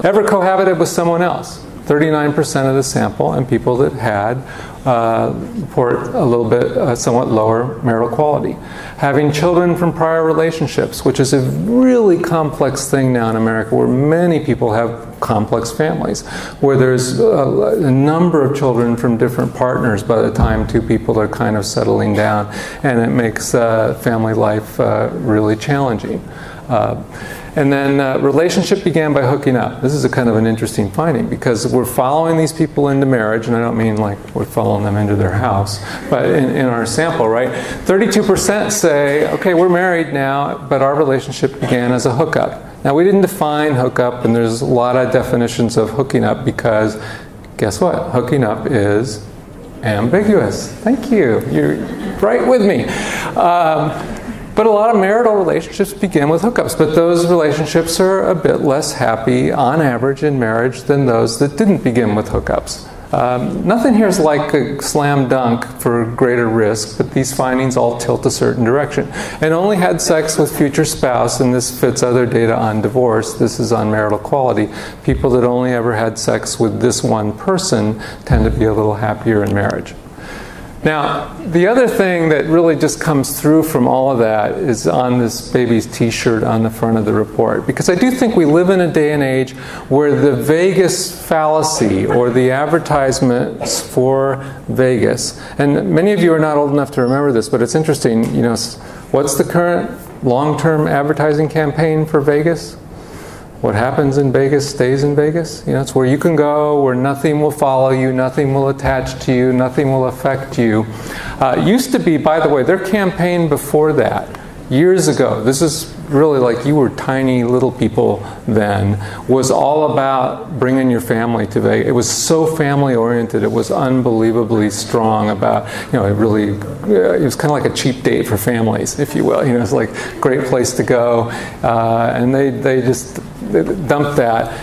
B: Ever cohabited with someone else? 39% of the sample, and people that had report a little bit, somewhat lower marital quality. Having children from prior relationships, which is a really complex thing now in America, where many people have complex families, where there's a number of children from different partners by the time two people are kind of settling down, and it makes family life really challenging. And then relationship began by hooking up. This is a kind of an interesting finding because we're following these people into marriage, and I don't mean like we're following them into their house, but in our sample, right? 32% say, okay, we're married now, but our relationship began as a hookup. Now, we didn't define hookup, and there's a lot of definitions of hooking up because, guess what? Hooking up is ambiguous. Thank you. You're right with me. But a lot of marital relationships begin with hookups, but those relationships are a bit less happy on average in marriage than those that didn't begin with hookups. Nothing here is like a slam dunk for greater risk, but these findings all tilt a certain direction. And only had sex with future spouse, and this fits other data on divorce, this is on marital quality. People that only ever had sex with this one person tend to be a little happier in marriage. Now, the other thing that really just comes through from all of that is on this baby's t-shirt on the front of the report. Because I do think we live in a day and age where the Vegas fallacy, or the advertisements for Vegas, and many of you are not old enough to remember this, but it's interesting, you know, what's the current long-term advertising campaign for Vegas? What happens in Vegas stays in Vegas. You know, it's where you can go, where nothing will follow you, nothing will attach to you, nothing will affect you. Used to be, by the way, their campaign before that, years ago, this is really like you were tiny little people then, was all about bringing your family to Vegas. It was so family oriented, it was unbelievably strong about, you know, it was kind of like a cheap date for families, if you will. You know, it's like a great place to go, and they just dumped that.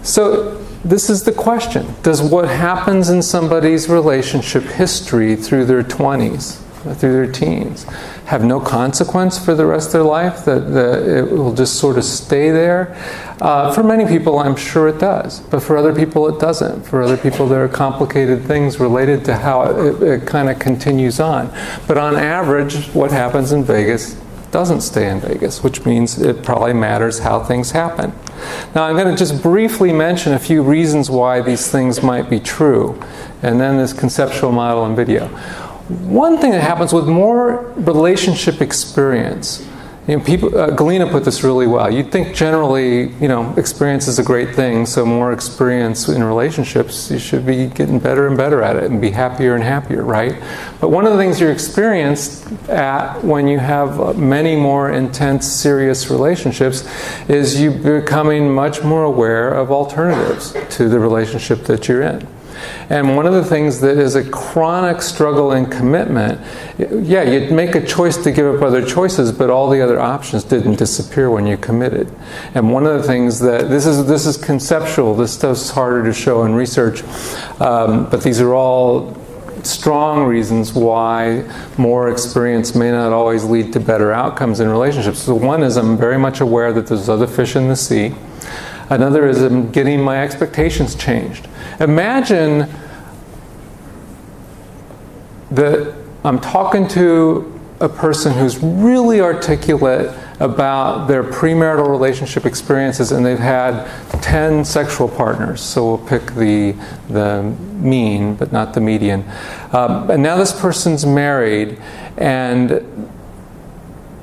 B: So this is the question. Does what happens in somebody's relationship history through their 20s, through their teens, have no consequence for the rest of their life, that it will just sort of stay there? For many people, I'm sure it does. But for other people, it doesn't. For other people, there are complicated things related to how it kind of continues on. But on average, what happens in Vegas doesn't stay in Vegas, which means it probably matters how things happen. Now, I'm going to just briefly mention a few reasons why these things might be true, and then this conceptual model and video. One thing that happens with more relationship experience, you know, people, Galena put this really well. You'd think generally, you know, experience is a great thing, so more experience in relationships, you should be getting better and better at it and be happier and happier, right? But one of the things you're experienced at when you have many more intense, serious relationships is you becoming much more aware of alternatives to the relationship that you're in. And one of the things that is a chronic struggle in commitment, yeah, you'd make a choice to give up other choices, but all the other options didn't disappear when you committed. And one of the things that, this is conceptual, this stuff's harder to show in research, but these are all strong reasons why more experience may not always lead to better outcomes in relationships. So one is I'm very much aware that there's other fish in the sea. Another is I'm getting my expectations changed. Imagine that I'm talking to a person who's really articulate about their premarital relationship experiences, and they've had 10 sexual partners. So we'll pick the mean, but not the median. And now this person's married, and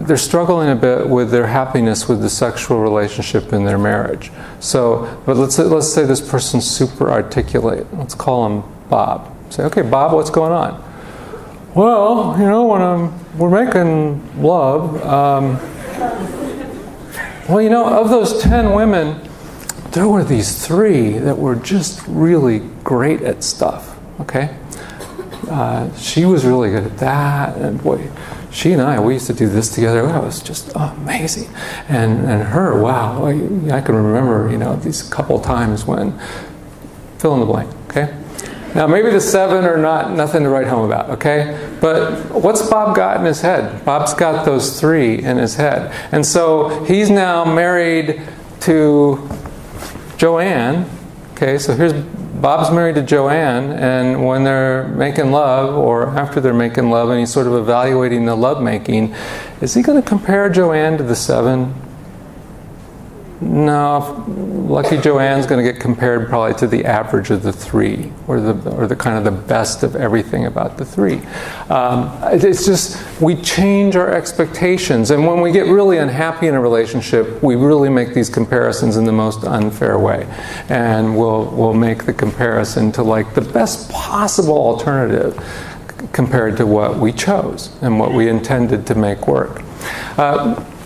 B: they're struggling a bit with their happiness with the sexual relationship in their marriage. So, but let's say this person's super articulate. Let's call him Bob. Say, okay, Bob, what's going on? Well, you know, when we're making love, well, you know, of those 10 women, there were these 3 that were just really great at stuff, okay? She was really good at that, and boy, she and I, we used to do this together. It was just amazing. And her, wow, I can remember, you know, these couple times when, fill in the blank, okay? Now, maybe the 7 are nothing to write home about, okay? But what's Bob got in his head? Bob's got those 3 in his head. And so he's now married to Joanne, okay? So here's Bob's married to Joanne, and when they're making love, or after they're making love, and he's sort of evaluating the lovemaking, is he going to compare Joanne to the 7? No, Lucky Joanne's going to get compared probably to the average of the 3, or the kind of the best of everything about the 3. It's just, we change our expectations, and when we get really unhappy in a relationship, we really make these comparisons in the most unfair way, and we'll make the comparison to like the best possible alternative compared to what we chose and what we intended to make work.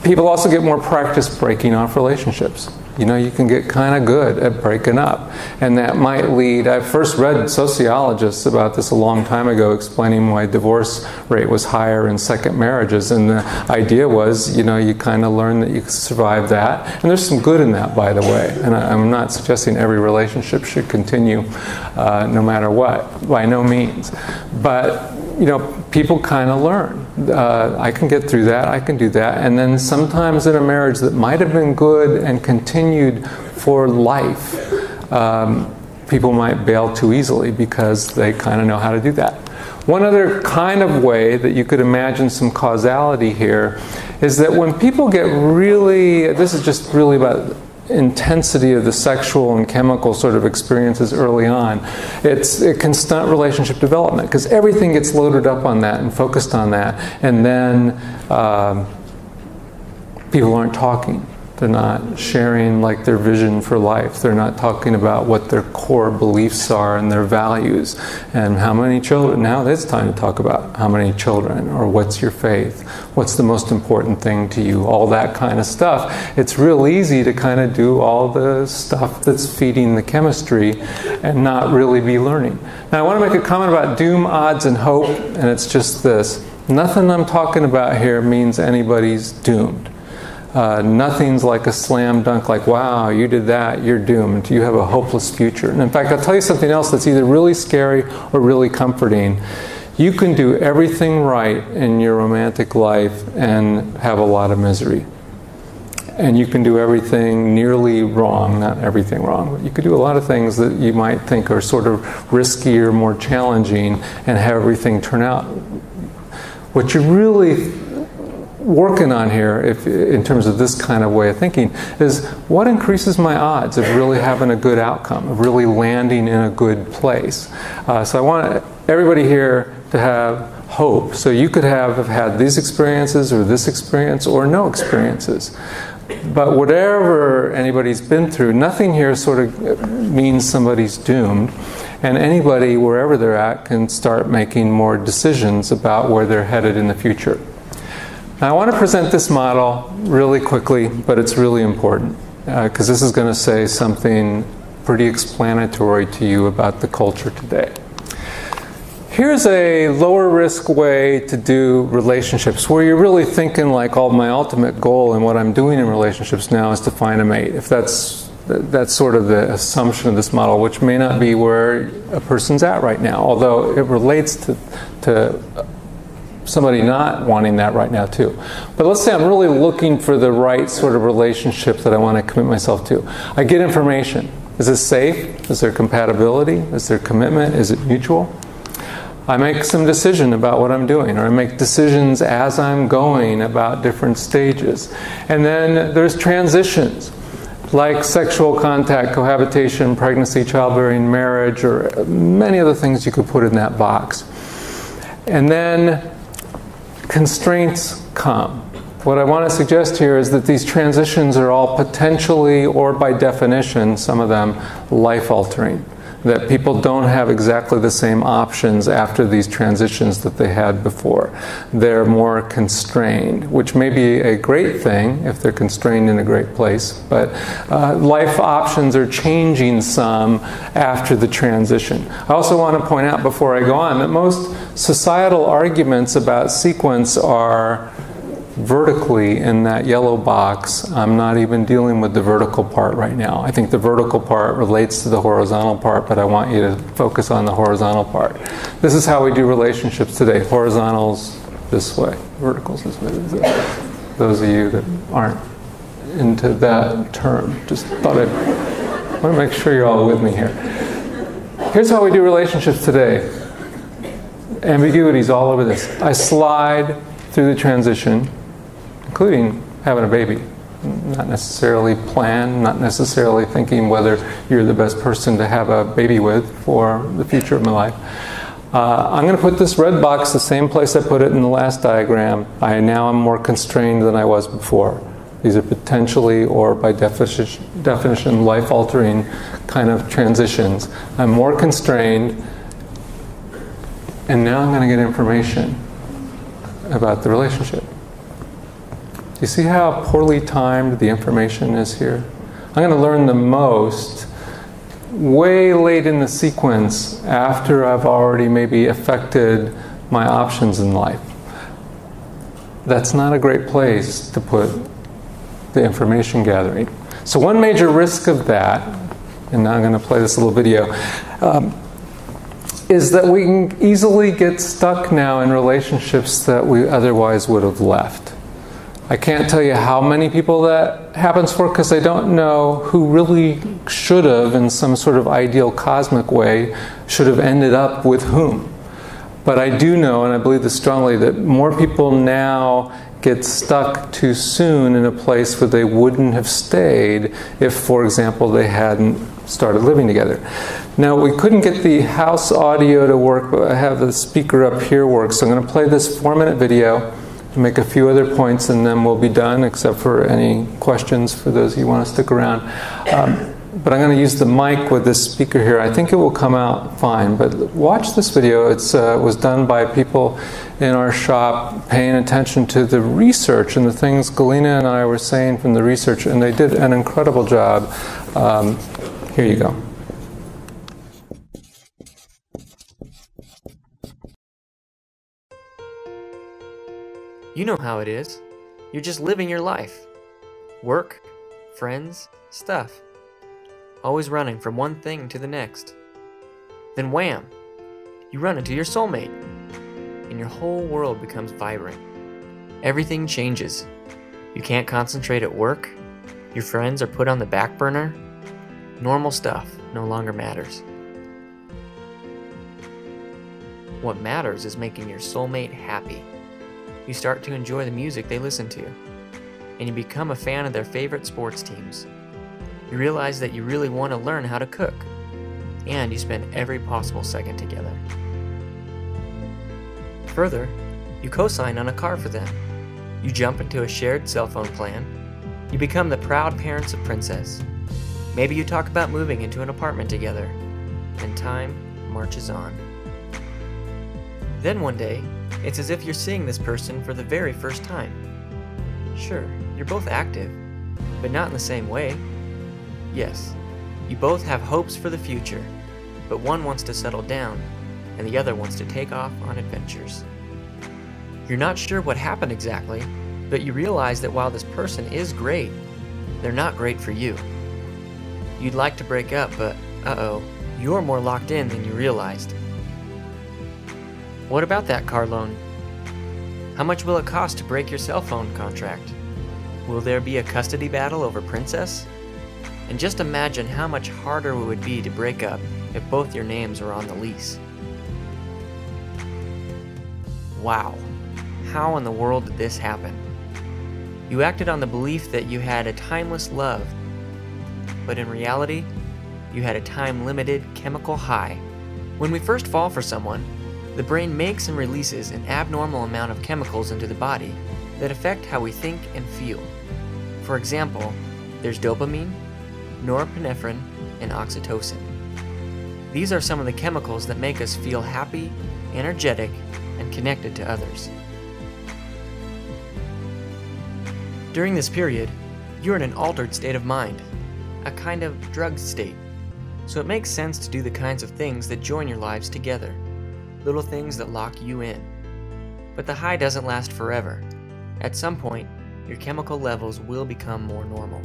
B: People also get more practice breaking off relationships. You know, you can get kind of good at breaking up. And that might lead, I first read sociologists about this a long time ago explaining why divorce rate was higher in second marriages. And the idea was, you know, you kind of learn that you can survive that. And there's some good in that, by the way. And I'm not suggesting every relationship should continue no matter what, by no means. But you know, people kind of learn. I can get through that, I can do that. And then sometimes in a marriage that might have been good and continued for life, people might bail too easily because they kind of know how to do that. One other kind of way that you could imagine some causality here is that when people get really, this is just really about intensity of the sexual and chemical sort of experiences early on, it can stunt relationship development because everything gets loaded up on that and focused on that, and then people aren't talking. They're not sharing like their vision for life. They're not talking about what their core beliefs are and their values and how many children. Now it's time to talk about how many children, or what's your faith, what's the most important thing to you, all that kind of stuff. It's real easy to kind of do all the stuff that's feeding the chemistry and not really be learning. Now I want to make a comment about doom, odds, and hope, and it's just this. Nothing I'm talking about here means anybody's doomed. Nothing's like a slam dunk, like, wow, you did that, you're doomed, you have a hopeless future. And in fact, I'll tell you something else that's either really scary or really comforting. You can do everything right in your romantic life and have a lot of misery. And you can do everything nearly wrong, not everything wrong, but you could do a lot of things that you might think are sort of risky or more challenging and have everything turn out. What you're really working on here, in terms of this kind of way of thinking, is what increases my odds of really having a good outcome, of really landing in a good place. So I want everybody here to have hope. So you could have had these experiences or this experience or no experiences. But whatever anybody's been through, nothing here sort of means somebody's doomed. And anybody, wherever they're at, can start making more decisions about where they're headed in the future. Now, I want to present this model really quickly, but it's really important because this is going to say something pretty explanatory to you about the culture today. Here's a lower risk way to do relationships where you're really thinking like, oh, my ultimate goal and what I'm doing in relationships now is to find a mate. If that's sort of the assumption of this model, which may not be where a person's at right now, although it relates to somebody not wanting that right now too. But let's say I'm really looking for the right sort of relationship that I want to commit myself to. I get information. Is this safe? Is there compatibility? Is there commitment? Is it mutual? I make some decision about what I'm doing, or I make decisions as I'm going about different stages. And then there's transitions, like sexual contact, cohabitation, pregnancy, childbearing, marriage, or many other things you could put in that box. And then constraints come. What I want to suggest here is that these transitions are all potentially, or by definition, some of them, life-altering. That people don't have exactly the same options after these transitions that they had before. They're more constrained, which may be a great thing if they're constrained in a great place, but life options are changing some after the transition. I also want to point out before I go on that most societal arguments about sequence are vertically in that yellow box. I'm not even dealing with the vertical part right now. I think the vertical part relates to the horizontal part, but I want you to focus on the horizontal part. This is how we do relationships today. Horizontals this way, verticals this way. Those of you that aren't into that term, just thought I want to make sure you're all with me here. Here's how we do relationships today. Ambiguities all over this. I slide through the transition, including having a baby. not necessarily planned, not necessarily thinking whether you're the best person to have a baby with for the future of my life. I'm going to put this red box the same place I put it in the last diagram. I now am more constrained than I was before. These are potentially, or by definition, life-altering kind of transitions. I'm more constrained, and now I'm going to get information about the relationship. Do you see how poorly timed the information is here? I'm going to learn the most way late in the sequence after I've already maybe affected my options in life. That's not a great place to put the information gathering. So one major risk of that, and now I'm going to play this little video, is that we can easily get stuck now in relationships that we otherwise would have left. I can't tell you how many people that happens for, because I don't know who really should have, in some sort of ideal cosmic way, should have ended up with whom. But I do know, and I believe this strongly, that more people now get stuck too soon in a place where they wouldn't have stayed if, for example, they hadn't started living together. Now, we couldn't get the house audio to work, but I have the speaker up here work, so I'm going to play this 4-minute video, make a few other points, and then we'll be done, except for any questions for those of you who want to stick around. But I'm going to use the mic with this speaker here. I think it will come out fine, but watch this video. It was done by people in our shop paying attention to the research and the things Galina and I were saying from the research, and they did an incredible job. Here you go.
C: You know how it is. You're just living your life. Work, friends, stuff. Always running from one thing to the next. Then wham! You run into your soulmate, and your whole world becomes vibrant. Everything changes. You can't concentrate at work. Your friends are put on the back burner. Normal stuff no longer matters. What matters is making your soulmate happy. You start to enjoy the music they listen to, and you become a fan of their favorite sports teams. You realize that you really want to learn how to cook, and you spend every possible second together. Further, you co-sign on a car for them. You jump into a shared cell phone plan. You become the proud parents of Princess. Maybe you talk about moving into an apartment together, and time marches on. Then one day, it's as if you're seeing this person for the very first time. Sure, you're both active, but not in the same way. Yes, you both have hopes for the future, but one wants to settle down, and the other wants to take off on adventures. You're not sure what happened exactly, but you realize that while this person is great, they're not great for you. You'd like to break up, but uh-oh, you're more locked in than you realized. What about that car loan? How much will it cost to break your cell phone contract? Will there be a custody battle over Princess? And just imagine how much harder it would be to break up if both your names are on the lease. Wow, how in the world did this happen? You acted on the belief that you had a timeless love, but in reality, you had a time-limited chemical high. When we first fall for someone, the brain makes and releases an abnormal amount of chemicals into the body that affect how we think and feel. For example, there's dopamine, norepinephrine, and oxytocin. These are some of the chemicals that make us feel happy, energetic, and connected to others. During this period, you're in an altered state of mind, a kind of drugged state, so it makes sense to do the kinds of things that join your lives together. Little things that lock you in. But the high doesn't last forever. At some point, your chemical levels will become more normal.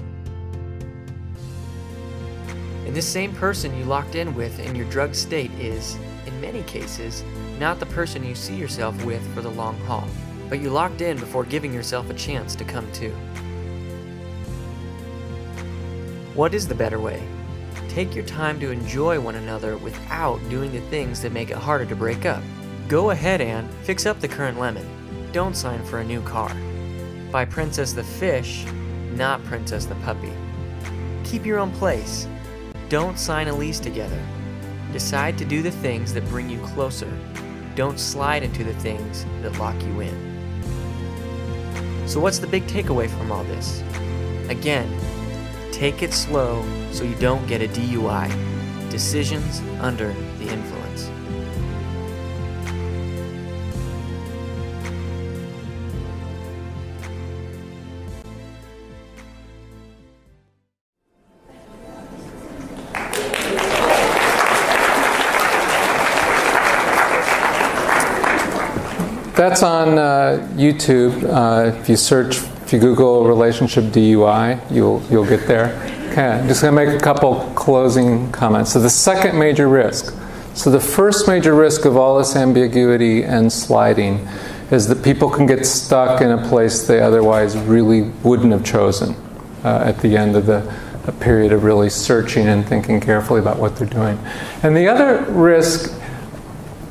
C: And this same person you locked in with in your drugged state is, in many cases, not the person you see yourself with for the long haul, but you locked in before giving yourself a chance to come to. What is the better way? Take your time to enjoy one another without doing the things that make it harder to break up. Go ahead and fix up the current lemon. Don't sign for a new car. Buy Princess the fish, not Princess the puppy. Keep your own place. Don't sign a lease together. Decide to do the things that bring you closer. Don't slide into the things that lock you in. So what's the big takeaway from all this? Again, take it slow so you don't get a DUI. Decisions under the influence.
B: That's on YouTube. If you Google relationship DUI, you'll get there. Okay, I'm just going to make a couple closing comments. So the second major risk. So the first major risk of all this ambiguity and sliding is that people can get stuck in a place they otherwise really wouldn't have chosen at the end of a period of really searching and thinking carefully about what they're doing. And the other risk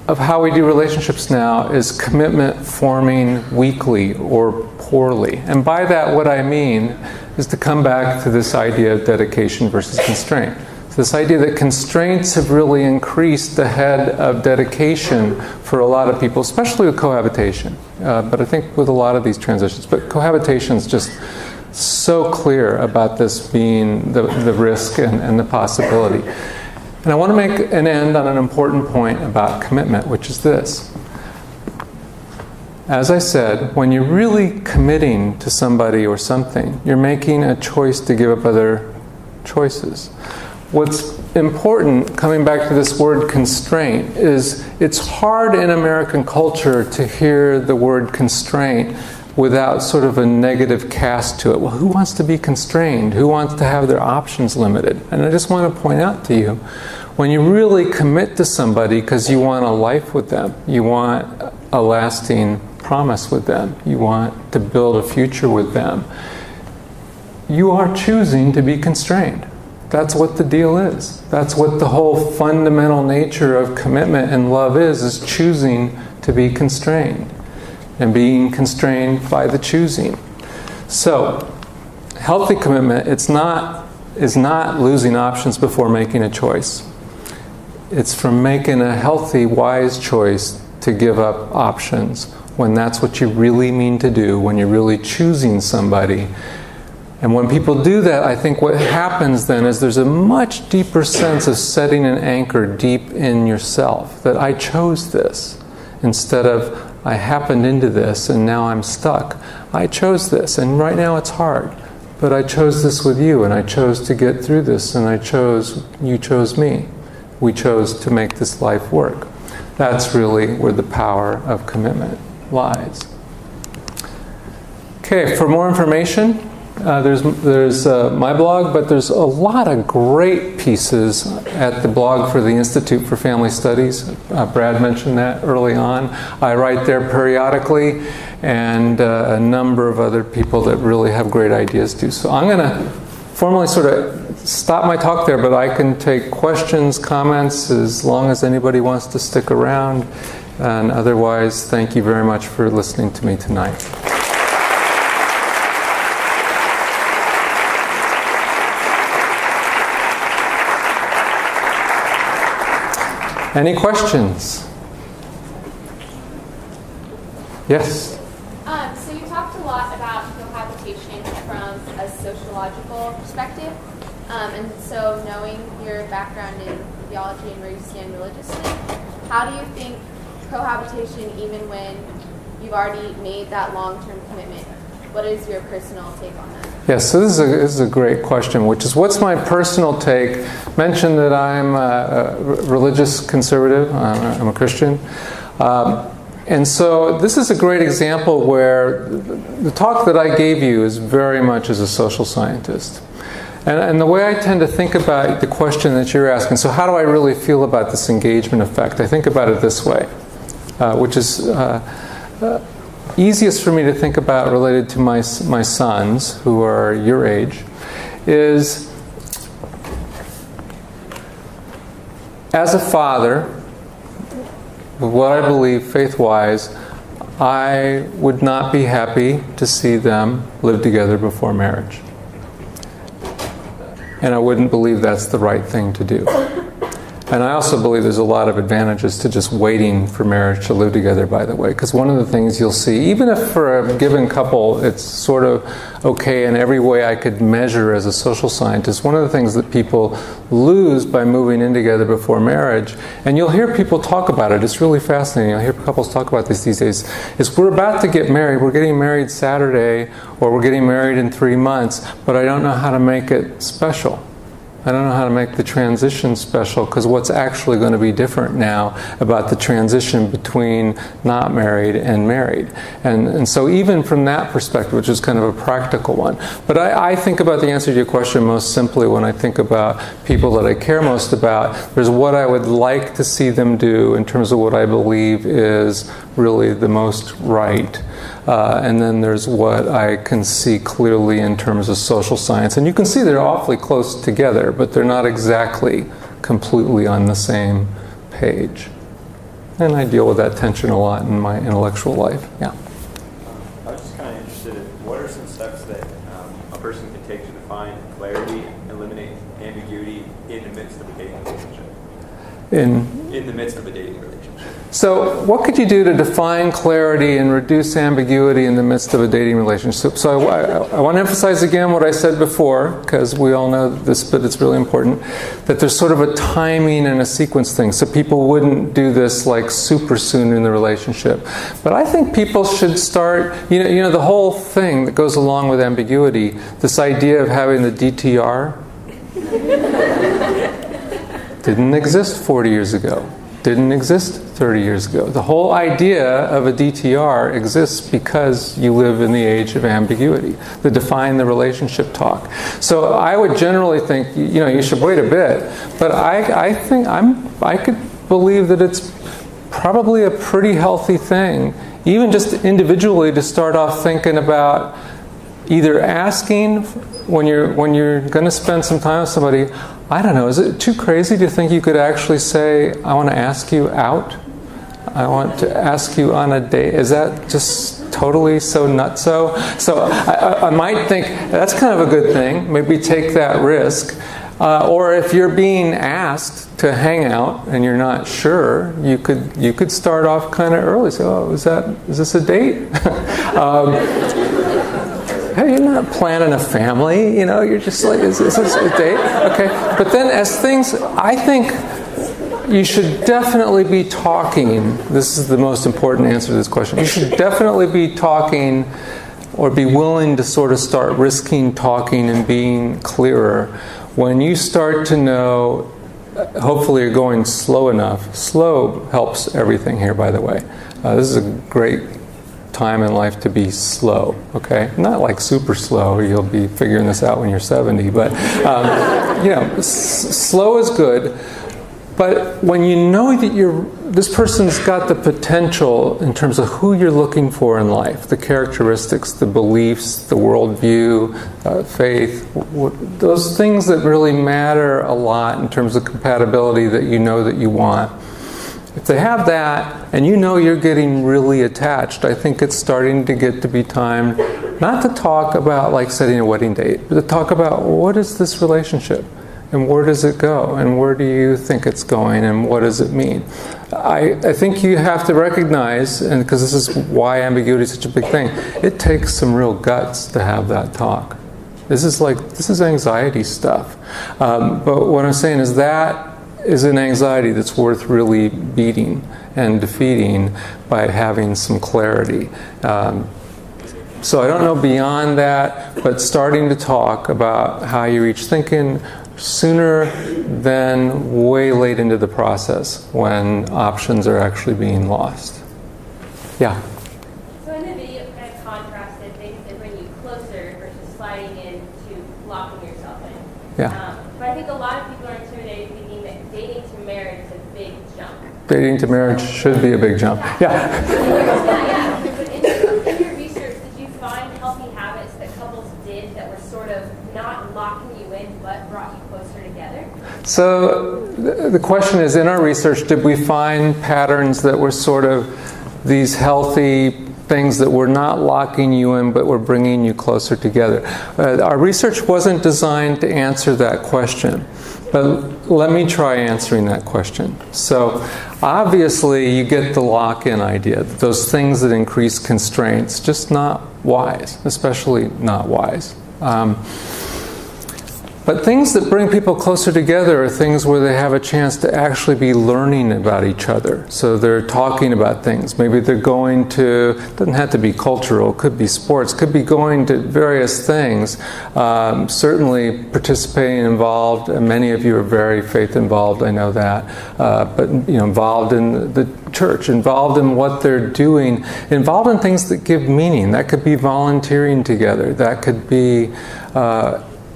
B: of how we do relationships now is commitment forming weakly or poorly. And by that, what I mean is to come back to this idea of dedication versus constraint. So this idea that constraints have really increased ahead of dedication for a lot of people, especially with cohabitation. But I think with a lot of these transitions. But cohabitation is just so clear about this being the risk and the possibility. And I want to make an end on an important point about commitment, which is this. As I said, when you're really committing to somebody or something, you're making a choice to give up other choices. What's important, coming back to this word constraint, is it's hard in American culture to hear the word constraint without sort of a negative cast to it. Well, who wants to be constrained? Who wants to have their options limited? And I just want to point out to you, when you really commit to somebody because you want a life with them, you want a lasting promise with them, you want to build a future with them, you are choosing to be constrained. That's what the deal is. That's what the whole fundamental nature of commitment and love is choosing to be constrained. And being constrained by the choosing. So, healthy commitment is not losing options before making a choice. It's from making a healthy, wise choice to give up options when that's what you really mean to do, when you're really choosing somebody. And when people do that, I think what happens then is there's a much deeper sense of setting an anchor deep in yourself, that I chose this, instead of I happened into this and now I'm stuck. I chose this and right now it's hard, but I chose this with you and I chose to get through this and you chose me. We chose to make this life work. That's really where the power of commitment lies. Okay, for more information, there's my blog, but there's a lot of great pieces at the blog for the Institute for Family Studies. Brad mentioned that early on. I write there periodically, and a number of other people that really have great ideas too. So I'm going to formally sort of stop my talk there, but I can take questions, comments, as long as anybody wants to stick around. And otherwise, thank you very much for listening to me tonight. Any questions? Yes?
D: So you talked a lot about cohabitation from a sociological perspective. And so knowing your background in theology and where you stand religiously, how do you think cohabitation, even when you've already made that long-term commitment, what is your personal take on that?
B: Yes, so this is a great question, which is what's my personal take? Mentioned that I'm a religious conservative, I'm a Christian. And so this is a great example where the talk that I gave you is very much as a social scientist. And the way I tend to think about the question that you're asking, so how do I really feel about this engagement effect? I think about it this way, which is easiest for me to think about related to my sons, who are your age, is as a father, what I believe faith-wise, I would not be happy to see them live together before marriage. and I wouldn't believe that's the right thing to do. And I also believe there's a lot of advantages to just waiting for marriage to live together, by the way. Because one of the things you'll see, even if for a given couple it's sort of okay in every way I could measure as a social scientist, one of the things that people lose by moving in together before marriage, and you'll hear people talk about it, it's really fascinating, you'll hear couples talk about this these days, is we're about to get married, we're getting married Saturday, or we're getting married in 3 months, but I don't know how to make it special. I don't know how to make the transition special, because what's actually going to be different now about the transition between not married and married. And so even from that perspective, which is kind of a practical one. But I think about the answer to your question most simply when I think about people that I care most about. There's what I would like to see them do in terms of what I believe is really the most right. And then there's what I can see clearly in terms of social science. And you can see they're awfully close together, but they're not exactly completely on the same page. And I deal with that tension a lot in my intellectual life. Yeah.
E: I was just kind of interested in what are some steps that a person can take to define clarity, eliminate ambiguity in the midst of a dating relationship? In the midst of a dating relationship.
B: So what could you do to define clarity and reduce ambiguity in the midst of a dating relationship? So I want to emphasize again what I said before, because we all know this, but it's really important, that there's sort of a timing and a sequence thing. So people wouldn't do this like super soon in the relationship. But I think people should start, you know the whole thing that goes along with ambiguity, this idea of having the DTR, didn't exist 40 years ago. Didn't exist 30 years ago. The whole idea of a DTR exists because you live in the age of ambiguity, the define the relationship talk. So I would generally think, you should wait a bit, but I think I could believe that it's probably a pretty healthy thing, even just individually, to start off thinking about either asking when you're going to spend some time with somebody, I don't know, is it too crazy to think you could actually say, I want to ask you out? I want to ask you on a date. Is that just totally so nutso? So I might think that's kind of a good thing. Maybe take that risk. Or if you're being asked to hang out and you're not sure, you could start off kind of early. Say, oh, is this a date? Hey, you're not planning a family, you're just like, is this a date? Okay. But then I think you should definitely be talking. This is the most important answer to this question. You should definitely be talking, or be willing to sort of start risking talking and being clearer when you start to know, hopefully you're going slow enough. Slow helps everything here, by the way. This is a great time in life to be slow, okay? Not like super slow, you'll be figuring this out when you're 70, but slow is good. But when you know that this person's got the potential in terms of who you're looking for in life, the characteristics, the beliefs, the worldview, faith, those things that really matter a lot in terms of compatibility that you know that you want. If they have that, and you're getting really attached, I think it's starting to get to be time not to talk about like setting a wedding date, but to talk about what is this relationship, and where does it go, and where do you think it's going, and what does it mean? I think you have to recognize, and because this is why ambiguity is such a big thing, it takes some real guts to have that talk. This is anxiety stuff. But what I'm saying is that is an anxiety that's worth really beating and defeating by having some clarity. So I don't know beyond that, but starting to talk about how you reach thinking sooner than way late into the process when options are actually being lost. Yeah?
F: So in the video, you kind of contrasted things that bring you closer versus sliding into locking yourself in.
B: Yeah.
F: But I think a lot of people are intimidated thinking that dating to marriage is a big jump.
B: Dating to marriage should be a big jump. Yeah.
F: But in your research, did you find healthy habits that couples did that were sort of not locking you in but brought you closer together?
B: So the question is, in our research, did we find patterns that were sort of these healthy things that were not locking you in but were bringing you closer together? Our research wasn't designed to answer that question, but let me try answering that question. So obviously you get the lock-in idea, those things that increase constraints, just not wise, especially not wise. But things that bring people closer together are things where they have a chance to actually be learning about each other. So they're talking about things. Maybe they're going to, doesn't have to be cultural, could be sports, could be going to various things. Certainly participating involved, and many of you are very faith involved, I know that. But involved in the church, involved in what they're doing, involved in things that give meaning. That could be volunteering together. That could be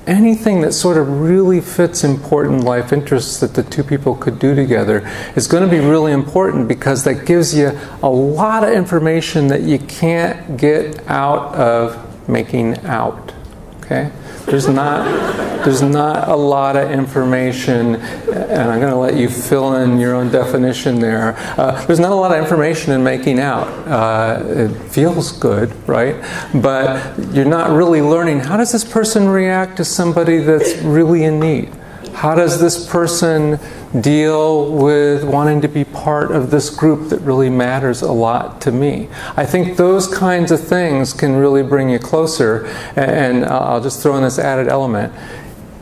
B: anything that sort of really fits important life interests that the two people could do together is going to be really important, because that gives you a lot of information that you can't get out of making out. Okay? There's not a lot of information, and I'm going to let you fill in your own definition there. There's not a lot of information in making out. It feels good, right? But you're not really learning, how does this person react to somebody that's really in need? How does this person deal with wanting to be part of this group that really matters a lot to me? I think those kinds of things can really bring you closer. And I'll just throw in this added element.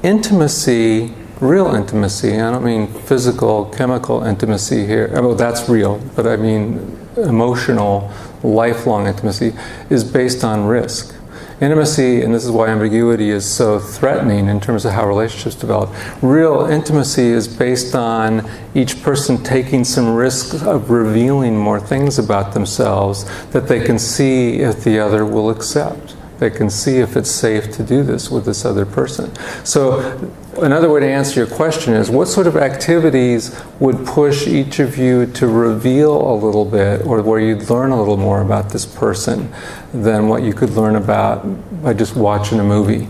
B: Intimacy, real intimacy, I don't mean physical, chemical intimacy here. Well, that's real, but I mean emotional, lifelong intimacy is based on risk. Intimacy, and this is why ambiguity is so threatening in terms of how relationships develop, real intimacy is based on each person taking some risk of revealing more things about themselves that they can see if the other will accept. They can see if it's safe to do this with this other person. So another way to answer your question is, what sort of activities would push each of you to reveal a little bit, or where you'd learn a little more about this person than what you could learn about by just watching a movie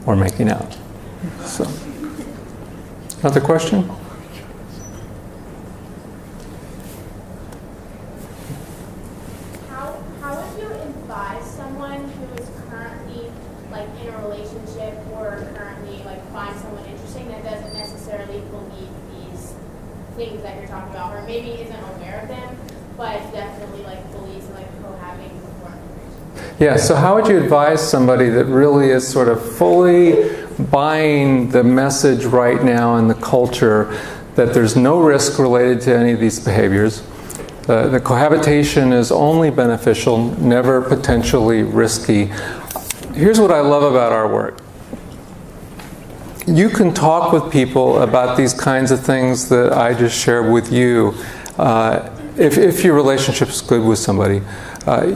B: or making out? So, another question?
D: How would you advise someone who is currently in a relationship, or currently find someone interesting that doesn't necessarily believe these things that you're talking about, or maybe isn't aware of them, but definitely believes in cohabiting before marriage?
B: Yeah, so how would you advise somebody that really is sort of fully buying the message right now in the culture that there's no risk related to any of these behaviors? The cohabitation is only beneficial, never potentially risky. Here's what I love about our work. You can talk with people about these kinds of things that I just shared with you. If your relationship is good with somebody,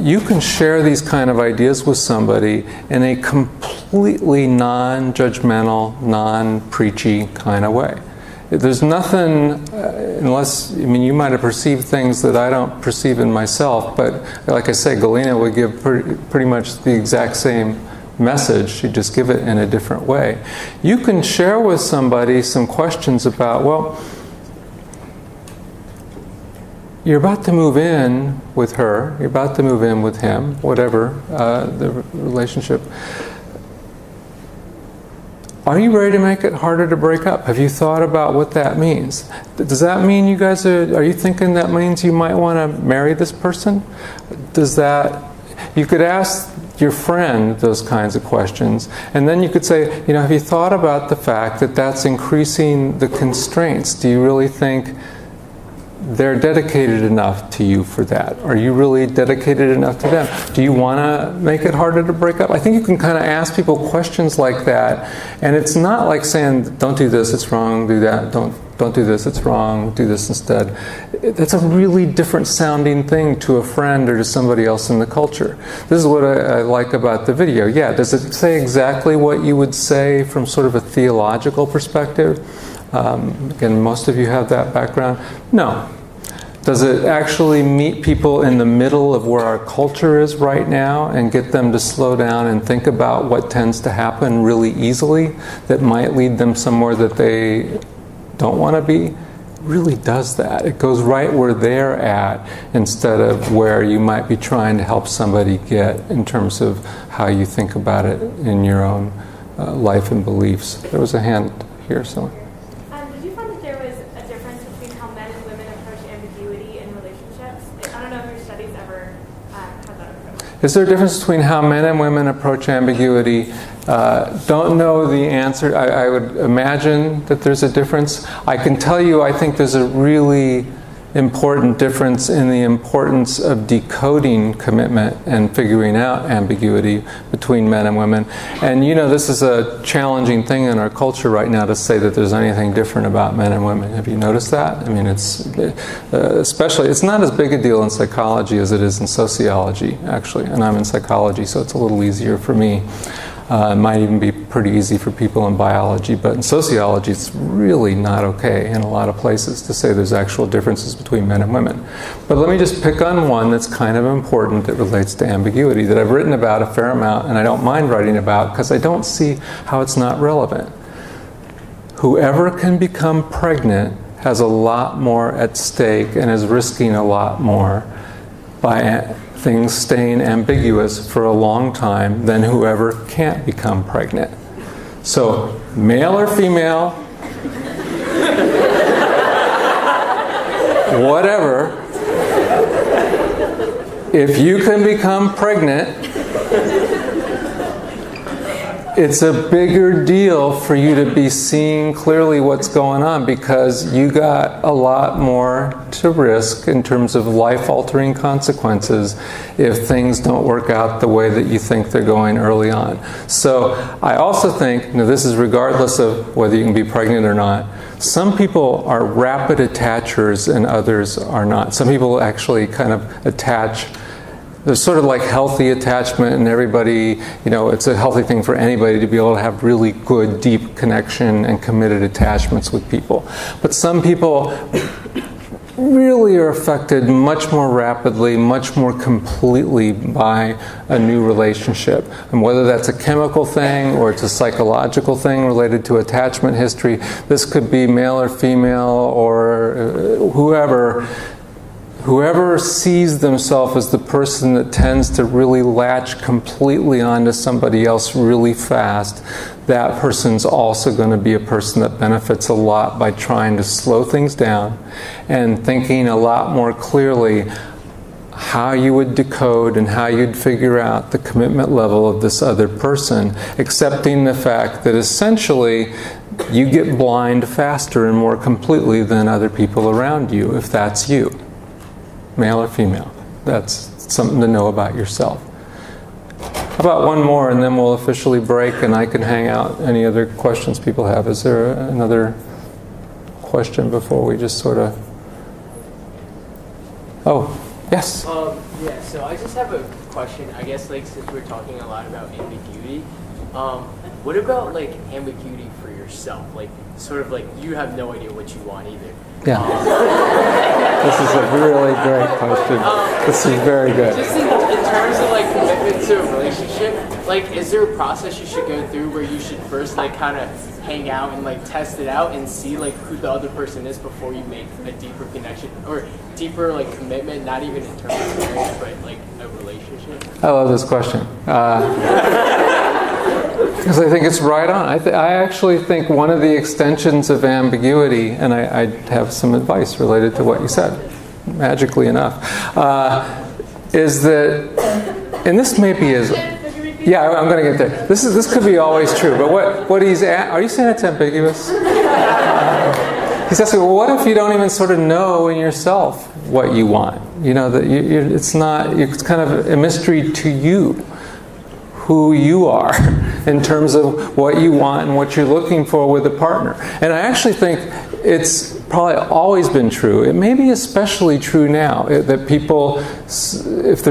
B: you can share these kind of ideas with somebody in a completely non-judgmental, non-preachy kind of way. There's nothing, unless, you might have perceived things that I don't perceive in myself, but like I say, Galina would give pretty much the exact same message. She'd just give it in a different way. You can share with somebody some questions about, well, you're about to move in with her, you're about to move in with him, whatever the relationship. Are you ready to make it harder to break up? Have you thought about what that means? Does that mean you guys are you thinking that means you might want to marry this person? You could ask your friend those kinds of questions, and then you could say, have you thought about the fact that that's increasing the constraints? Do you really think they're dedicated enough to you for that? Are you really dedicated enough to them? Do you want to make it harder to break up? I think you can kind of ask people questions like that, and it's not like saying, don't do this, it's wrong, do that, don't do this, it's wrong, do this instead. That's a really different sounding thing to a friend or to somebody else in the culture. This is what I like about the video. Yeah, does it say exactly what you would say from sort of a theological perspective? Again, most of you have that background. No. Does it actually meet people in the middle of where our culture is right now and get them to slow down and think about what tends to happen really easily that might lead them somewhere that they don't want to be? really does that. It goes right where they're at instead of where you might be trying to help somebody get in terms of how you think about it in your own life and beliefs. There was a hand here, someone.
F: Did you find that there was a difference between how men and women approach ambiguity in relationships? I don't know if your studies ever had that approach.
B: Is there a difference between how men and women approach ambiguity? Don't know the answer. I would imagine that there's a difference. I can tell you I think there's a really important difference in the importance of decoding commitment and figuring out ambiguity between men and women. And you know, this is a challenging thing in our culture right now to say that there's anything different about men and women. Have you noticed that? I mean, it's especially, it's not as big a deal in psychology as it is in sociology, actually. And I'm in psychology, so it's a little easier for me. It might even be pretty easy for people in biology, but in sociology it's really not okay in a lot of places to say there's actual differences between men and women. But let me just pick on one that's kind of important that relates to ambiguity that I've written about a fair amount and I don't mind writing about because I don't see how it's not relevant. Whoever can become pregnant has a lot more at stake and is risking a lot more by things staying ambiguous for a long time than whoever can't become pregnant. So, male or female, whatever, if you can become pregnant, it's a bigger deal for you to be seeing clearly what's going on because you got a lot more to risk in terms of life-altering consequences if things don't work out the way that you think they're going early on. So I also think, this is regardless of whether you can be pregnant or not, some people are rapid attachers and others are not. Some people actually kind of attach. There's sort of like healthy attachment and everybody, it's a healthy thing for anybody to be able to have really good, deep connection and committed attachments with people. But some people really are affected much more rapidly, much more completely by a new relationship. And whether that's a chemical thing or it's a psychological thing related to attachment history, this could be male or female or whoever sees themselves as the person that tends to really latch completely onto somebody else really fast, that person's also going to be a person that benefits a lot by trying to slow things down and thinking a lot more clearly how you would decode and how you'd figure out the commitment level of this other person, accepting the fact that essentially you get blind faster and more completely than other people around you if that's you. Male or female. That's something to know about yourself. How about one more and then we'll officially break and I can hang out any other questions people have. Is there another question before we just sort of... Oh, yes?
G: Yeah, so I just have a question. I guess since we're talking a lot about ambiguity, what about ambiguity for yourself? You have no idea what you want either.
B: Yeah. This is a really great question. This is very good.
G: Just in terms of commitment to a relationship, is there a process you should go through where you should first kind of hang out and test it out and see who the other person is before you make a deeper connection or deeper commitment, not even in terms of marriage, but a relationship?
B: I love this question. Because I think it's right on. I actually think one of the extensions of ambiguity, and I have some advice related to what you said, magically enough, is that, and this maybe is, yeah, I'm going to get there. This could be always true, but what he's are you saying it's ambiguous? He's asking, well, what if you don't even sort of know in yourself what you want? That it's kind of a mystery to you who you are in terms of what you want and what you're looking for with a partner. And I actually think it's probably always been true. It may be especially true now that people, if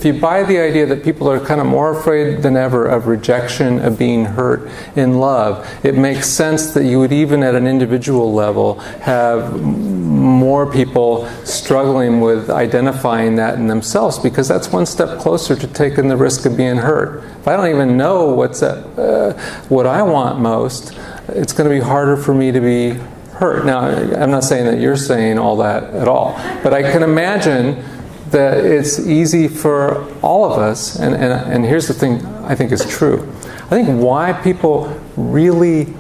B: you buy the idea that people are kind of more afraid than ever of rejection, of being hurt in love, it makes sense that you would even at an individual level have more people struggling with identifying that in themselves, because that's one step closer to taking the risk of being hurt. If I don't even know what I want most, it's going to be harder for me to be hurt. Now, I'm not saying that you're saying all that at all, but I can imagine that it's easy for all of us, and here's the thing I think is true. I think why people really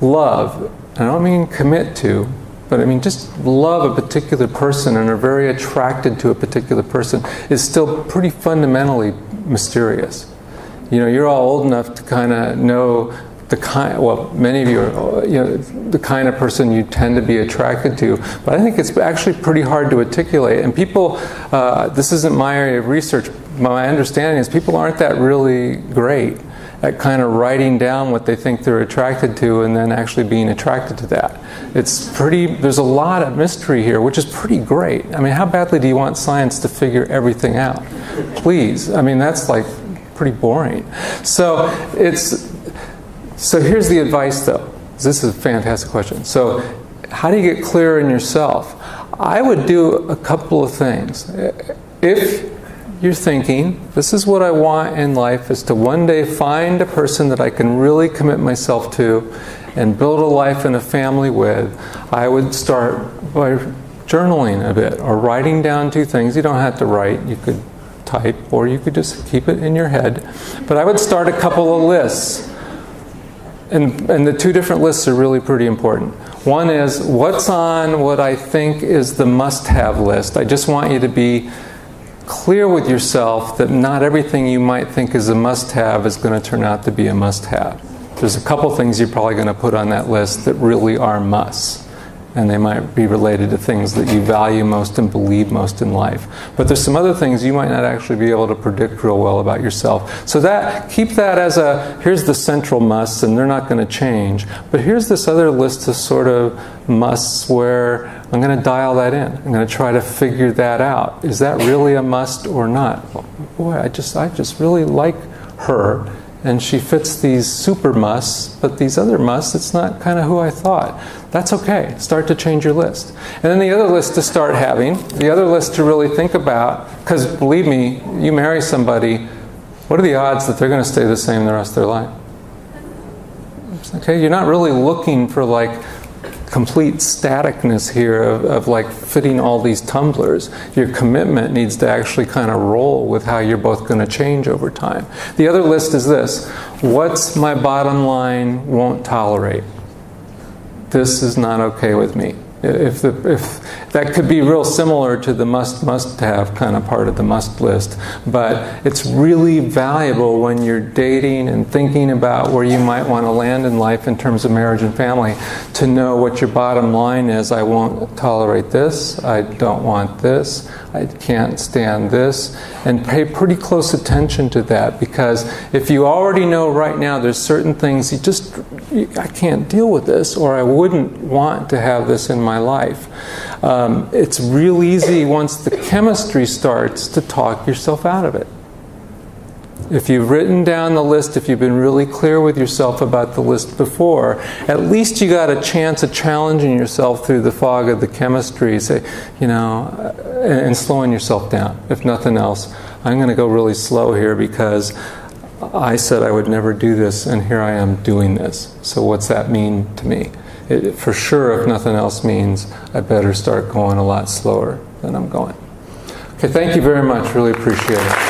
B: love, and I don't mean commit to, but I mean just love a particular person and are very attracted to a particular person is still pretty fundamentally mysterious. You know, you're all old enough to kind of know the kind, well, many of you are, you know, the kind of person you tend to be attracted to. But I think it's actually pretty hard to articulate. And people, this isn't my area of research, my understanding is people aren't that really great at kind of writing down what they think they're attracted to and then actually being attracted to that. It's pretty, there's a lot of mystery here, which is pretty great. I mean, how badly do you want science to figure everything out? Please. I mean, that's like pretty boring. So here's the advice though. This is a fantastic question. So how do you get clear in yourself? I would do a couple of things. If you're thinking, this is what I want in life, is to one day find a person that I can really commit myself to and build a life and a family with, I would start by journaling a bit or writing down 2 things. You don't have to write, you could type, or you could just keep it in your head. But I would start a couple of lists. And the 2 different lists are really pretty important. One is what's on what I think is the must-have list. I just want you to be clear with yourself that not everything you might think is a must-have is going to turn out to be a must-have. There's a couple things you're probably going to put on that list that really are musts. And they might be related to things that you value most and believe most in life. But there's some other things you might not actually be able to predict real well about yourself. So keep that as here's the central musts, and they're not going to change. But here's this other list of sort of musts where I'm going to dial that in. I'm going to try to figure that out. Is that really a must or not? Boy, I just really like her. And she fits these super musts, but these other musts, it's not kind of who I thought. That's okay. Start to change your list. And then the other list to start having, the other list to really think about, because believe me, you marry somebody, what are the odds that they're going to stay the same the rest of their life? Okay, you're not really looking for like complete staticness here of like fitting all these tumblers. Your commitment needs to actually kind of roll with how you're both going to change over time. The other list is this. What's my bottom line won't tolerate? This is not okay with me. If that could be real similar to the must-have kind of part of the must list, but it's really valuable when you're dating and thinking about where you might want to land in life in terms of marriage and family to know what your bottom line is. I won't tolerate this. I don't want this. I can't stand this. And pay pretty close attention to that, because if you already know right now there's certain things I can't deal with this, or I wouldn't want to have this in my life. It's real easy once the chemistry starts to talk yourself out of it. If you've written down the list, if you've been really clear with yourself about the list before, at least you got a chance of challenging yourself through the fog of the chemistry, say, and slowing yourself down. If nothing else, I'm going to go really slow here because I said I would never do this, and here I am doing this. So what's that mean to me? It, for sure, if nothing else, means I better start going a lot slower than I'm going. Okay, thank you very much. Really appreciate it.